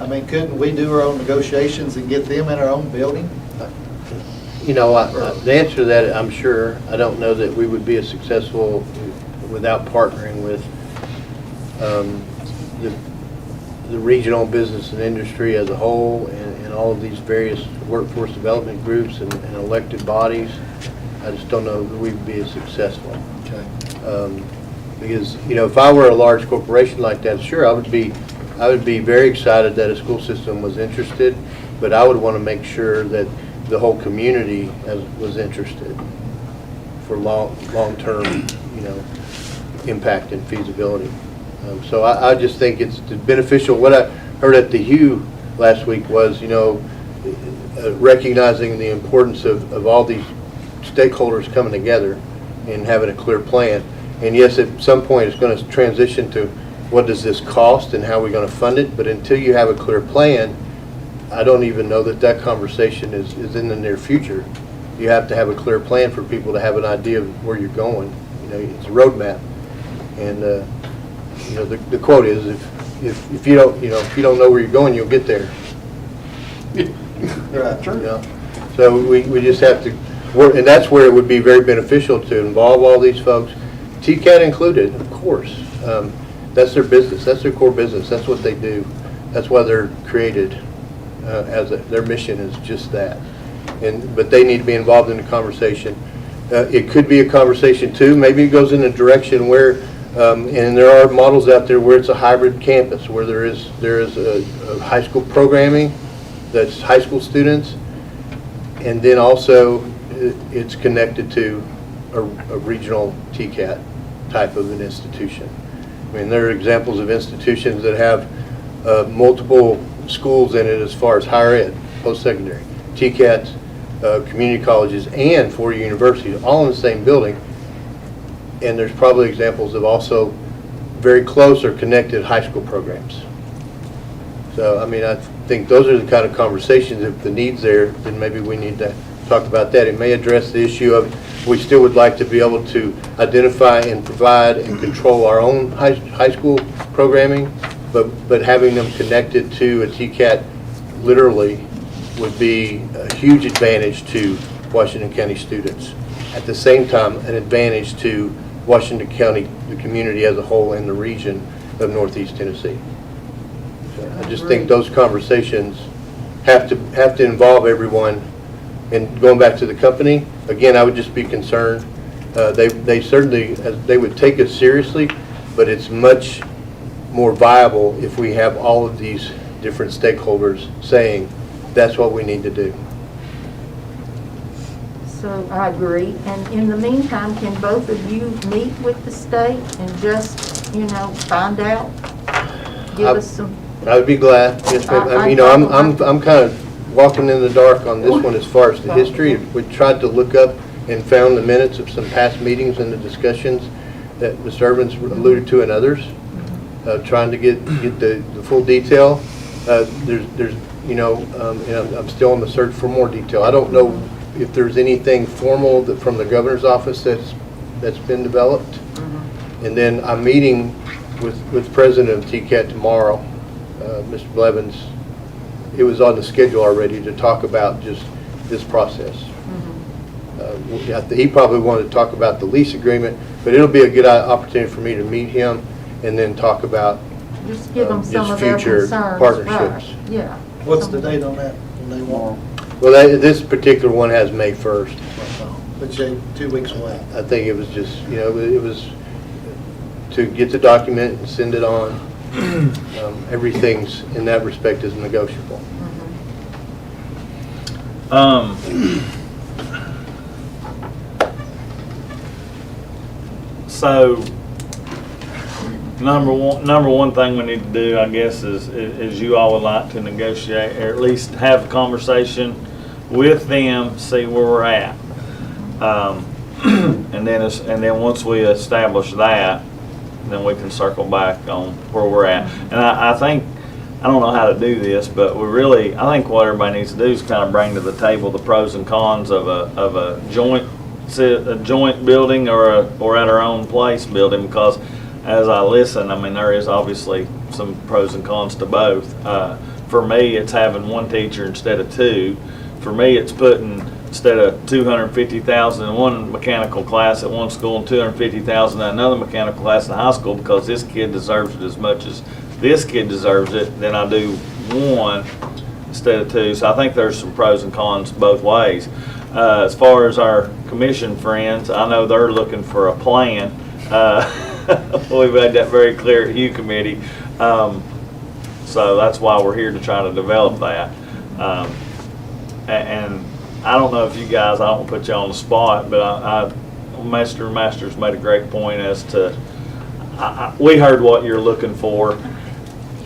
I mean, couldn't we do our own negotiations and get them in our own building? The answer to that, I'm sure, I don't know that we would be as successful without partnering with the regional business and industry as a whole, and all of these various workforce development groups and elected bodies. I just don't know that we'd be as successful. Okay. Because, if I were a large corporation like that, sure, I would be very excited that a school system was interested, but I would want to make sure that the whole community was interested for long-term, impact and feasibility. So I just think it's beneficial. What I heard at the Hugh last week was, recognizing the importance of all these stakeholders coming together and having a clear plan. And yes, at some point it's going to transition to what does this cost and how are we going to fund it, but until you have a clear plan, I don't even know that conversation is in the near future. You have to have a clear plan for people to have an idea of where you're going. It's a roadmap. And the quote is, if you don't know where you're going, you'll get there. Right. True. So we just have to work, and that's where it would be very beneficial to involve all these folks, TCAT included, of course. That's their business. That's their core business. That's what they do. That's why they're created. Their mission is just that. But they need to be involved in the conversation. It could be a conversation too. Maybe it goes in a direction where, and there are models out there where it's a hybrid campus, where there is a high school programming that's high school students, and then also it's connected to a regional TCAT type of an institution. I mean, there are examples of institutions that have multiple schools in it as far as higher ed, post-secondary, TCATs, community colleges, and 4 universities, all in the same building. And there's probably examples of also very close or connected high school programs. So, I mean, I think those are the kind of conversations, if the need's there, then maybe we need to talk about that. It may address the issue of we still would like to be able to identify and provide and control our own high school programming, but having them connected to a TCAT literally would be a huge advantage to Washington County students. At the same time, an advantage to Washington County, the community as a whole, and the region of Northeast Tennessee. So I just think those conversations have to involve everyone. And going back to the company, again, I would just be concerned. They certainly they would take us seriously, but it's much more viable if we have all of these different stakeholders saying that's what we need to do. So I agree. And in the meantime, can both of you meet with the state and just, find out? Give us some. I would be glad. Yes, ma'am. I'm kind of walking in the dark on this one as far as the history. We tried to look up and found the minutes of some past meetings and the discussions that Mr. Irvin's alluded to and others, trying to get the full detail. There's I'm still on the search for more detail. I don't know if there's anything formal from the governor's office that's been developed. And then I'm meeting with the president of TCAT tomorrow, Mr. Blevins. It was on the schedule already to talk about just this process. He probably wanted to talk about the lease agreement, but it'll be a good opportunity for me to meet him and then talk about Just give them some of their future concerns. partnerships. Right. Yeah. What's the date on that when they want? Well, this particular one has May 1st. Which is 2 weeks away. I think it was just, it was to get the document and send it on. Everything's, in that respect, is negotiable. So, number one thing we need to do, I guess, is you all would like to negotiate, or at least have a conversation with them, see where we're at. And then once we establish that, then we can circle back on where we're at. And I think, I don't know how to do this, but I think what everybody needs to do is kind of bring to the table the pros and cons of a joint building or at our own place building, because as I listen, I mean, there is obviously some pros and cons to both. For me, it's having one teacher instead of two. For me, it's putting, instead of $250,000 in one mechanical class at one school and $250,000 in another mechanical class in high school, because this kid deserves it as much as this kid deserves it, then I do one instead of two. So I think there's some pros and cons both ways. As far as our commission friends, I know they're looking for a plan. We've made that very clear at Hugh Committee. So that's why we're here to try to develop that. And I don't know if you guys, I don't want to put you on the spot, but Master's made a great point as to, we heard what you're looking for,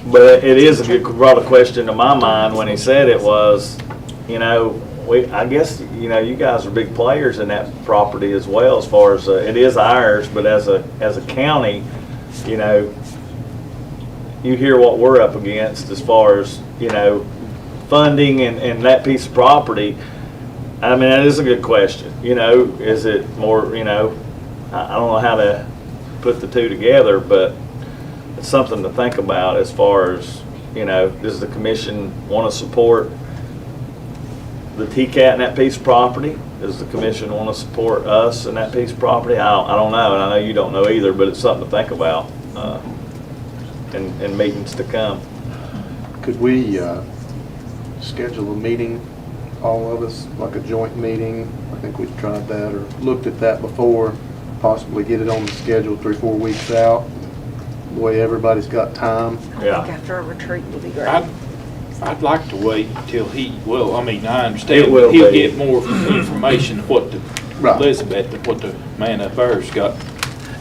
but it is brought a question to my mind when he said it was, I guess, you guys are big players in that property as well, as far as, it is ours, but as a county, you hear what we're up against as far as, funding and that piece of property. I mean, that is a good question. Is it more, I don't know how to put the two together, but it's something to think about as far as, does the commission want to support the TCAT in that piece of property? Does the commission want to support us in that piece of property? I don't know, and I know you don't know either, but it's something to think about in meetings to come. Could we schedule a meeting, all of us, like a joint meeting? I think we've tried that or looked at that before, possibly get it on the schedule 3-4 weeks out, the way everybody's got time. Yeah. I think after a retreat would be great. I'd like to wait until I understand, It will he'll be. get more information of what Right. Elizabeth, what the man up there's got.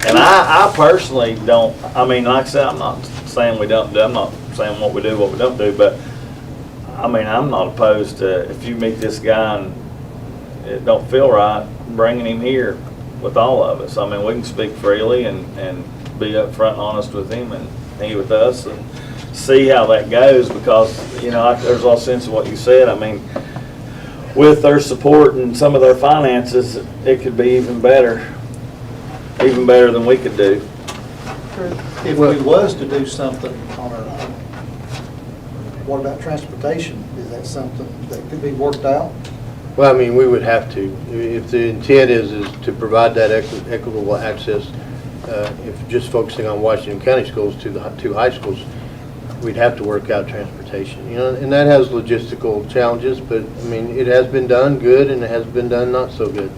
And I personally don't, I mean, like I said, I'm not saying we don't do, I'm not saying what we do, what we don't do, but I mean, I'm not opposed to, if you meet this guy and it don't feel right, bringing him here with all of us. I mean, we can speak freely and be upfront and honest with him and he with us and see how that goes, because, there's all sense of what you said. I mean, with their support and some of their finances, it could be even better than we could do. If we was to do something on our own, what about transportation? Is that something that could be worked out? Well, I mean, we would have to. If the intent is to provide that equitable access, if just focusing on Washington County schools to the two high schools, we'd have to work out transportation, and that has logistical challenges, but I mean, it has been done good and it has been done not so good.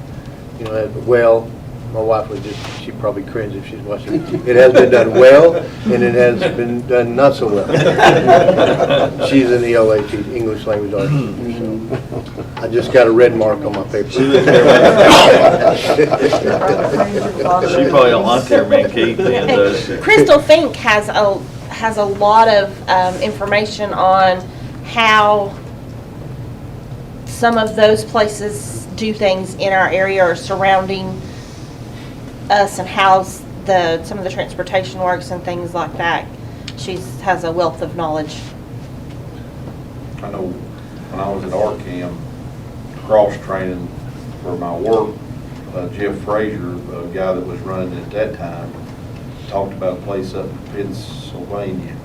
Well, my wife would she probably cringe if she's watching. It has been done well and it has been done not so well. She's an ELA teacher, English language arts teacher, so I just got a red mark on my paper. She probably don't like to hear me and Keith then, does she? Crystal Fink has a lot of information on how some of those places do things in our area or surrounding us, and how some of the transportation works and things like that. She has a wealth of knowledge. I know when I was at RCAM, cross-training for my work, Jeff Frazier, the guy that was running at that time, talked about a place up in Pennsylvania.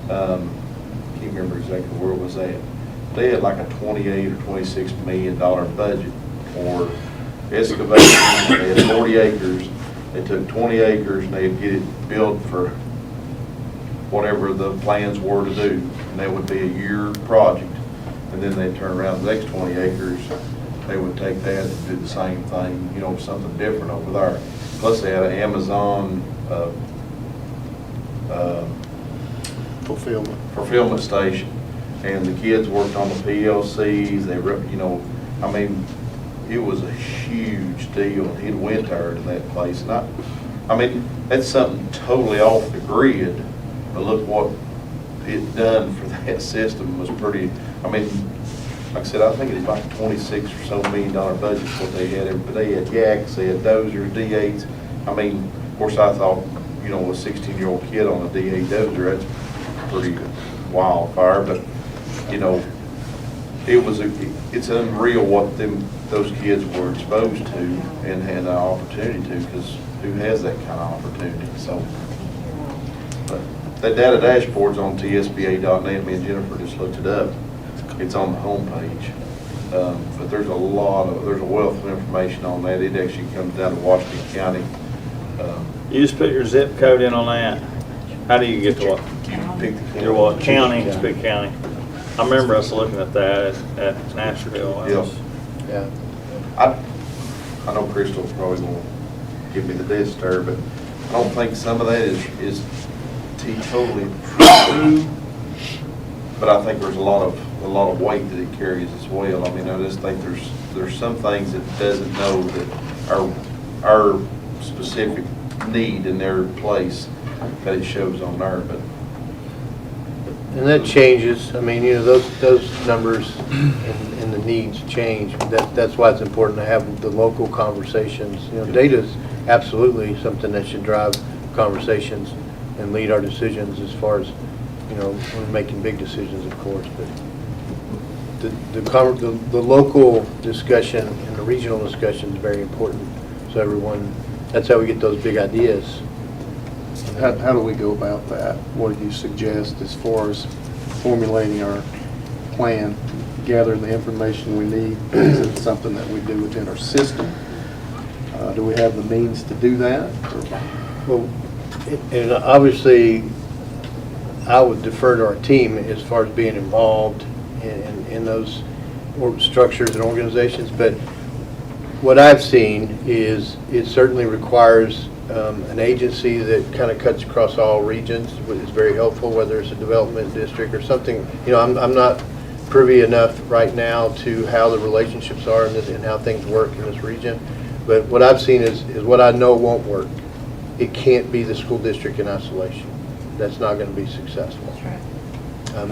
Can't remember exactly where it was at. They had like a $28 or $26 million budget for excavation. They had 40 acres. They took 20 acres and they'd get it built for whatever the plans were to do. And that would be a year project. And then they'd turn around the next 20 acres. They would take that and do the same thing, something different over there. Plus they had an Amazon fulfillment station. And the kids worked on the PLCs, they, you know, I mean, it was a huge deal. He'd went there to that place. And I mean, that's something totally off the grid, but look what it done for that system was pretty, I mean, like I said, I think it was like $26 or so $1 million budget what they had. But they had yaks, they had dozers, D8s. I mean, of course, I thought, you know, a 16-year-old kid on a D8 dozer, that's pretty wildfire. But, you know, it's unreal what those kids were exposed to and had an opportunity to, because who has that kind of opportunity? So, but that data dashboard's on tsba.net. Me and Jennifer just looked it up. It's on the homepage. But there's a wealth of information on that. It actually comes down to Washington County. You just put your zip code in on that. How do you get to what? You pick the county. Your what? County, it's big county. I remember us looking at that at Nashville. Yes. Yeah. I know Crystal's probably gonna give me the death stare, but I don't think some of that is totally true. But I think there's a lot of weight that it carries as well. I mean, I just think there's some things it doesn't know that our specific need in their place that it shows on there, but. And that changes. I mean, you know, those numbers and the needs change. That's why it's important to have the local conversations. You know, data is absolutely something that should drive conversations and lead our decisions as far as, you know, we're making big decisions, of course. But the local discussion and the regional discussion is very important. So everyone, that's how we get those big ideas. How do we go about that? What do you suggest as far as formulating our plan, gathering the information we need? Is it something that we do within our system? Do we have the means to do that? Well, and obviously, I would defer to our team as far as being involved in those structures and organizations. But what I've seen is it certainly requires an agency that kind of cuts across all regions, which is very helpful, whether it's a development district or something. You know, I'm not privy enough right now to how the relationships are and how things work in this region. But what I've seen is what I know won't work. It can't be the school district in isolation. That's not going to be successful. That's right.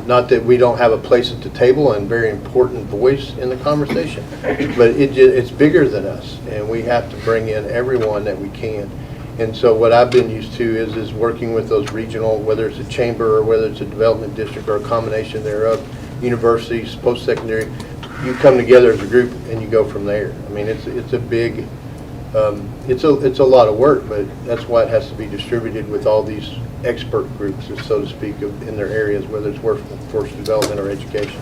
Not that we don't have a place at the table and very important voice in the conversation, but it's bigger than us, and we have to bring in everyone that we can. And so what I've been used to is working with those regional, whether it's a chamber or whether it's a development district or a combination thereof, universities, post-secondary, you come together as a group and you go from there. I mean, it's a big, it's a lot of work, but that's why it has to be distributed with all these expert groups, so to speak, in their areas, whether it's workforce development or education.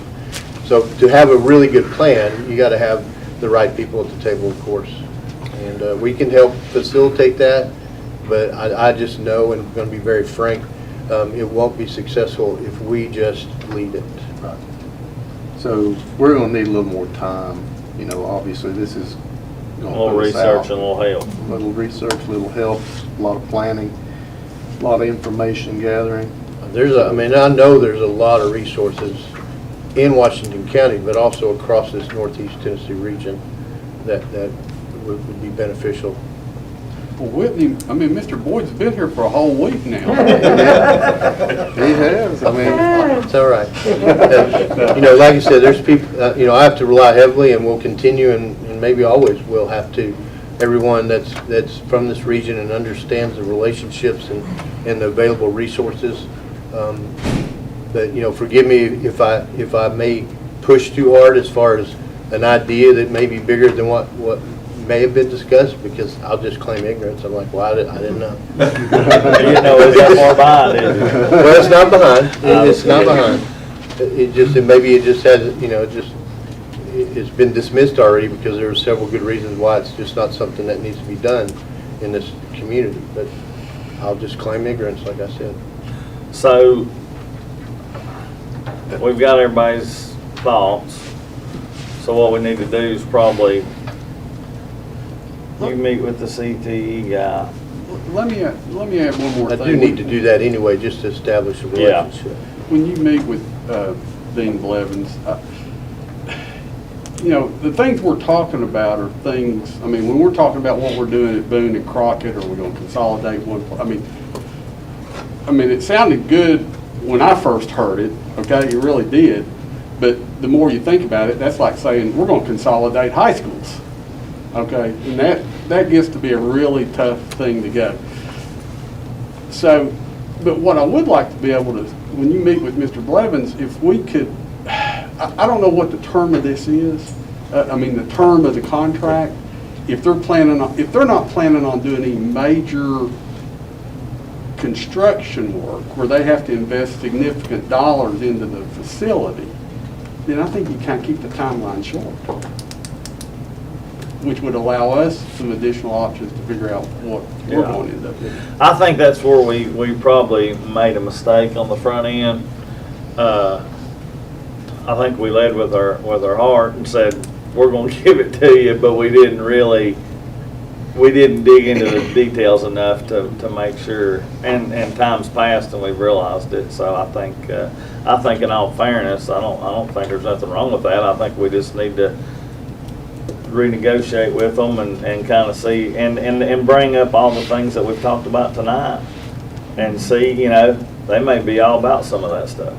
So to have a really good plan, you got to have the right people at the table, of course. And we can help facilitate that, but I just know, and I'm going to be very frank, it won't be successful if we just lead it. Right. So we're going to need a little more time. You know, obviously this is A going to little put us research and out. a little help. A little research, a little help, a lot of planning, a lot of information gathering. I know there's a lot of resources in Washington County, but also across this Northeast Tennessee region that would be beneficial. Well, Whitney, Mr. Boyd's been here for a whole week now. He has, I mean. It's all right. You know, like I said, there's people, you know, I have to rely heavily, and will continue, and maybe always will have to, everyone that's from this region and understands the relationships and the available resources. But, you know, forgive me if I may push too hard as far as an idea that may be bigger than what may have been discussed, because I'll just claim ignorance. I'm like, well, I didn't know. You didn't know it got more behind, did you? Well, it's not behind. It's not behind. Maybe it just hasn't, you know, it's been dismissed already because there are several good reasons why it's just not something that needs to be done in this community. But I'll just claim ignorance, like I said. So, we've got everybody's thoughts. So what we need to do is probably, you meet with the CTE guy. let me add one more I thing. do need to do that anyway, just to establish a Yeah. relationship. When you meet with Dean Blevins, you know, the things we're talking about are things, I mean, when we're talking about what we're doing at Boone and Crockett, or we're going to consolidate one, I mean, it sounded good when I first heard it, okay, it really did, but the more you think about it, that's like saying, we're going to consolidate high schools, okay? And that gets to be a really tough thing to go. So, but what I would like to be able to, when you meet with Mr. Blevins, if we could, I don't know what the term of this is, the term of the contract, if they're not planning on doing any major construction work where they have to invest significant dollars into the facility, then I think you kind of keep the timeline short, which would allow us some additional options to figure out what we're going to end up with. I think that's where we probably made a mistake on the front end. I think we led with our heart and said, we're gonna give it to you, but we didn't dig into the details enough to make sure, and time's passed and we've realized it, so I think in all fairness, I don't think there's nothing wrong with that. I think we just need to renegotiate with them and kind of see, and bring up all the things that we've talked about tonight, and see, you know, they may be all about some of that stuff.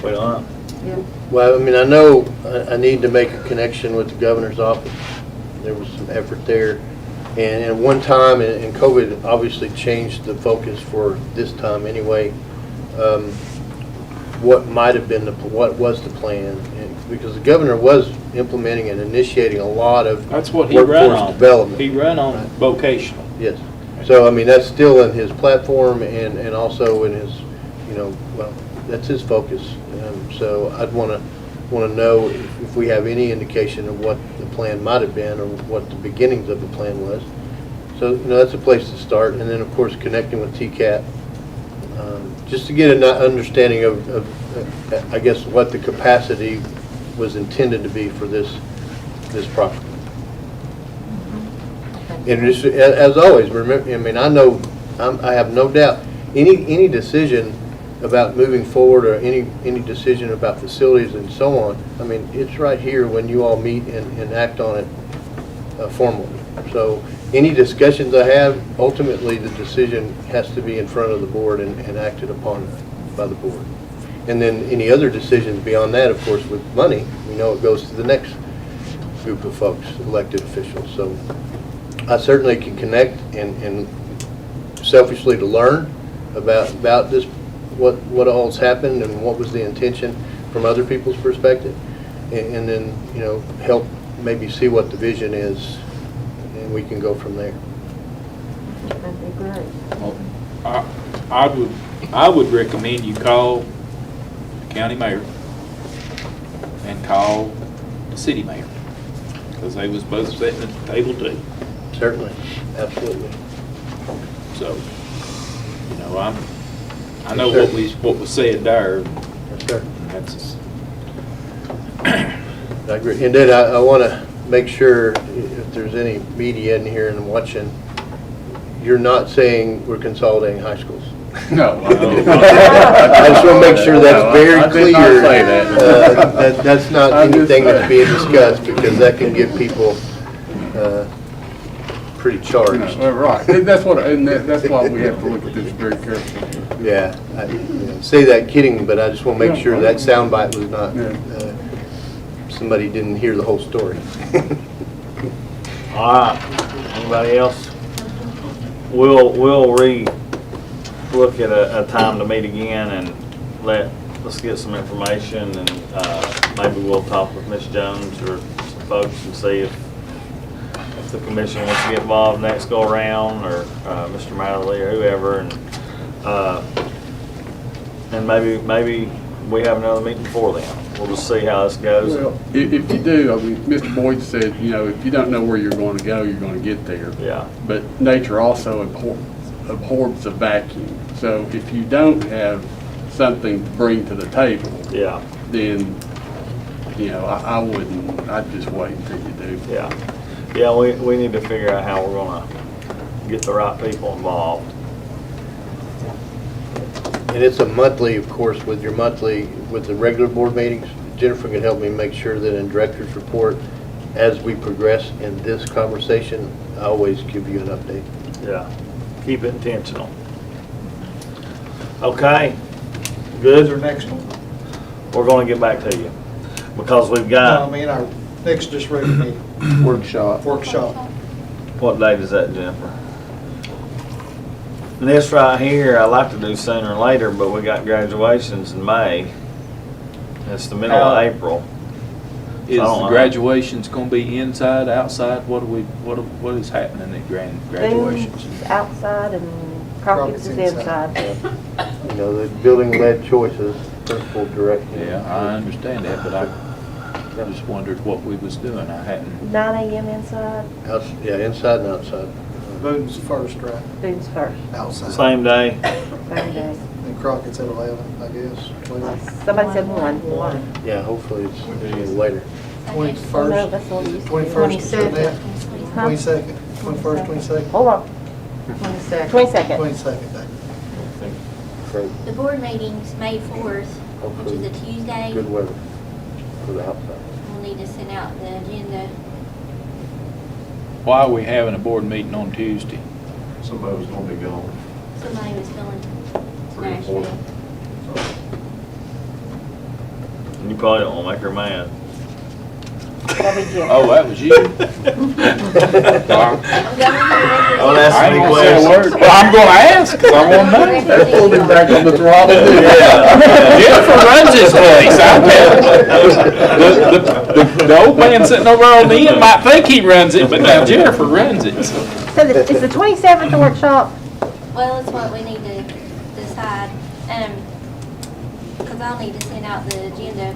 We don't know. Yeah. Well, I mean, I know I need to make a connection with the governor's office. There was some effort there. And at one time, and COVID obviously changed the focus for this time anyway, what might have been, what was the plan? And because the governor was implementing and initiating a lot of That's what he ran workforce on. development. He ran on Right. vocational. Yes. So, I mean, that's still in his platform and also in his, well, that's his focus. So I'd want to know if we have any indication of what the plan might have been or what the beginnings of the plan was. So, that's a place to start. And then, of course, connecting with TCAT, just to get an understanding of, I guess, what the capacity was intended to be for this property. And just, as always, remember, I mean, I have no doubt, any decision about moving forward or any decision about facilities and so on, I mean, it's right here when you all meet and act on it formally. So any discussions I have, ultimately the decision has to be in front of the board and acted upon by the board. And then any other decisions beyond that, of course, with money, we know it goes to the next group of folks, elected officials. So I certainly can connect and selfishly to learn about this, what all's happened and what was the intention from other people's perspective, and then, help maybe see what the vision is, and we can go from there. That'd be great. Well, I would recommend you call the county mayor and call the city mayor, because they was both sitting at the table too. Certainly, absolutely. So, I know what was said there. Yes, sir. That's I agree. And then I want to make sure, if there's any media in here and watching, you're not saying we're consolidating high schools. No. I just want to make sure that's very I did clear. not say that. That's not I'm just anything that's saying. being discussed, because that can get people pretty charged. Right, and that's why we have to look at this very carefully. Yeah, I say that kidding, but I just want to make sure that soundbite was not, somebody didn't hear the whole story. All right, anybody else? We'll look at a time to meet again and let's get some information, and maybe we'll talk with Ms. Jones or some folks and see if the commission wants to get involved next go around, or Mr. Matherly or whoever, and maybe we have another meeting before then. We'll just see how this goes. Well, if you do, Mr. Boyd said, if you don't know where you're going to go, you're going to get there. Yeah. But nature also abhors a vacuum. So if you don't have something to bring to the table, Yeah. then, I wouldn't, I'd just wait until you do. Yeah. Yeah, we need to figure out how we're gonna get the right people involved. And it's a monthly, of course, with the regular board meetings. Jennifer can help me make sure that in director's report, as we progress in this conversation, I always give you an update. Yeah, keep it intentional. Okay, good. Our next one. We're gonna get back to you, because we've No, I got, mean, our next just regular meeting, Workshop. workshop. what date is that, Jennifer? This right here, I like to do sooner or later, but we got graduations in May. It's the middle of April. Is I don't the know. graduations gonna be inside, outside? What is happening at graduations? Boone's outside and Crockett's is Crockett's inside. You know, the building-led choices, principal direction. Yeah, I understand that, but I just wondered what we was doing. I hadn't, 9 a.m. inside, Yeah, inside and outside. Boone's first, right? Boone's first, Outside. Same day. same day. And Crockett's at 11, I guess. 12. Somebody said 1. Yeah, hopefully it's later. 21st. Oh, no, that's what we used to do. 21st, is that it? 22nd. 22nd, 21st, 22nd? Hold on, 22nd. 22nd. 22nd day. Great, The board meeting's May 4th, which is a Tuesday. good weather for the outside. We'll need to send out the agenda. why are we having a board meeting on Tuesday? Somebody was gonna be gone. Somebody was feeling Pretty Nashville. important. You probably don't wanna make her mad. That'll be Jim. Oh, that was you? Don't ask I ain't any gonna say a questions. word. Well, I'm gonna ask, 'cause I wanna know. That pulled him back on the throttle. Jennifer runs this place, I bet. The old man sitting over on the end might think he runs it, but now Jennifer runs it. So is the 27th the workshop? Well, it's what we need to decide, because I'll need to send out the agenda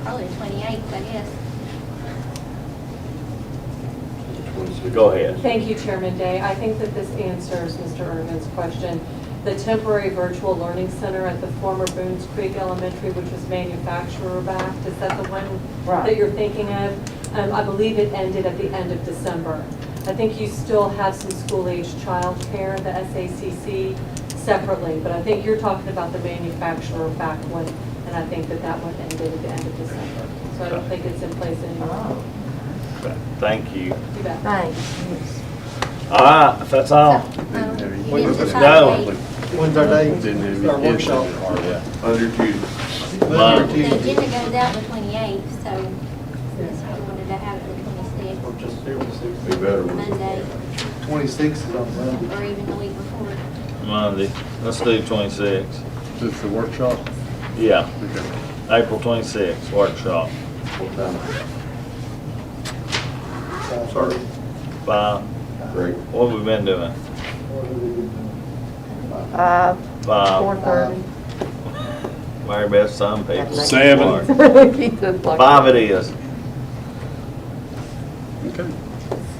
probably the 28th, I guess. Go ahead. Thank you, Chairman Day. I think that this answers Mr. Irvin's question. The temporary virtual learning center at the former Boones Creek Elementary, which was manufacturer backed, is that the one that you're thinking of? I believe it ended at the end of December. I think you still have some school-aged childcare, the SACC, separately, but I think you're talking about the manufacturer back one, and I think that that one ended at the end of December. So I don't think it's in place anymore. Thank you. You bet. Thanks. All right, if that's all. You didn't Let's decide go. the date. When's our date? Our workshop. Under Tuesday. Monday. The agenda goes out the 28th, so that's why we wanted to have it the 26th, Be better. Monday, 26th is on Monday. or even the week before. Monday. Let's do 26. Is this the workshop? Yeah, Okay. April 26th, workshop. Sorry. 5. Great. What have we been doing? 5. 4:30. Mary Beth, some people. 7. Keep the clock. 5 it is. Okay.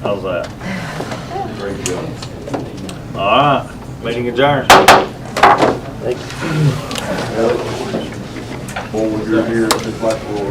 How's that? Great job. All right, meeting adjourned. Thank you. Well, you're here, just like we'll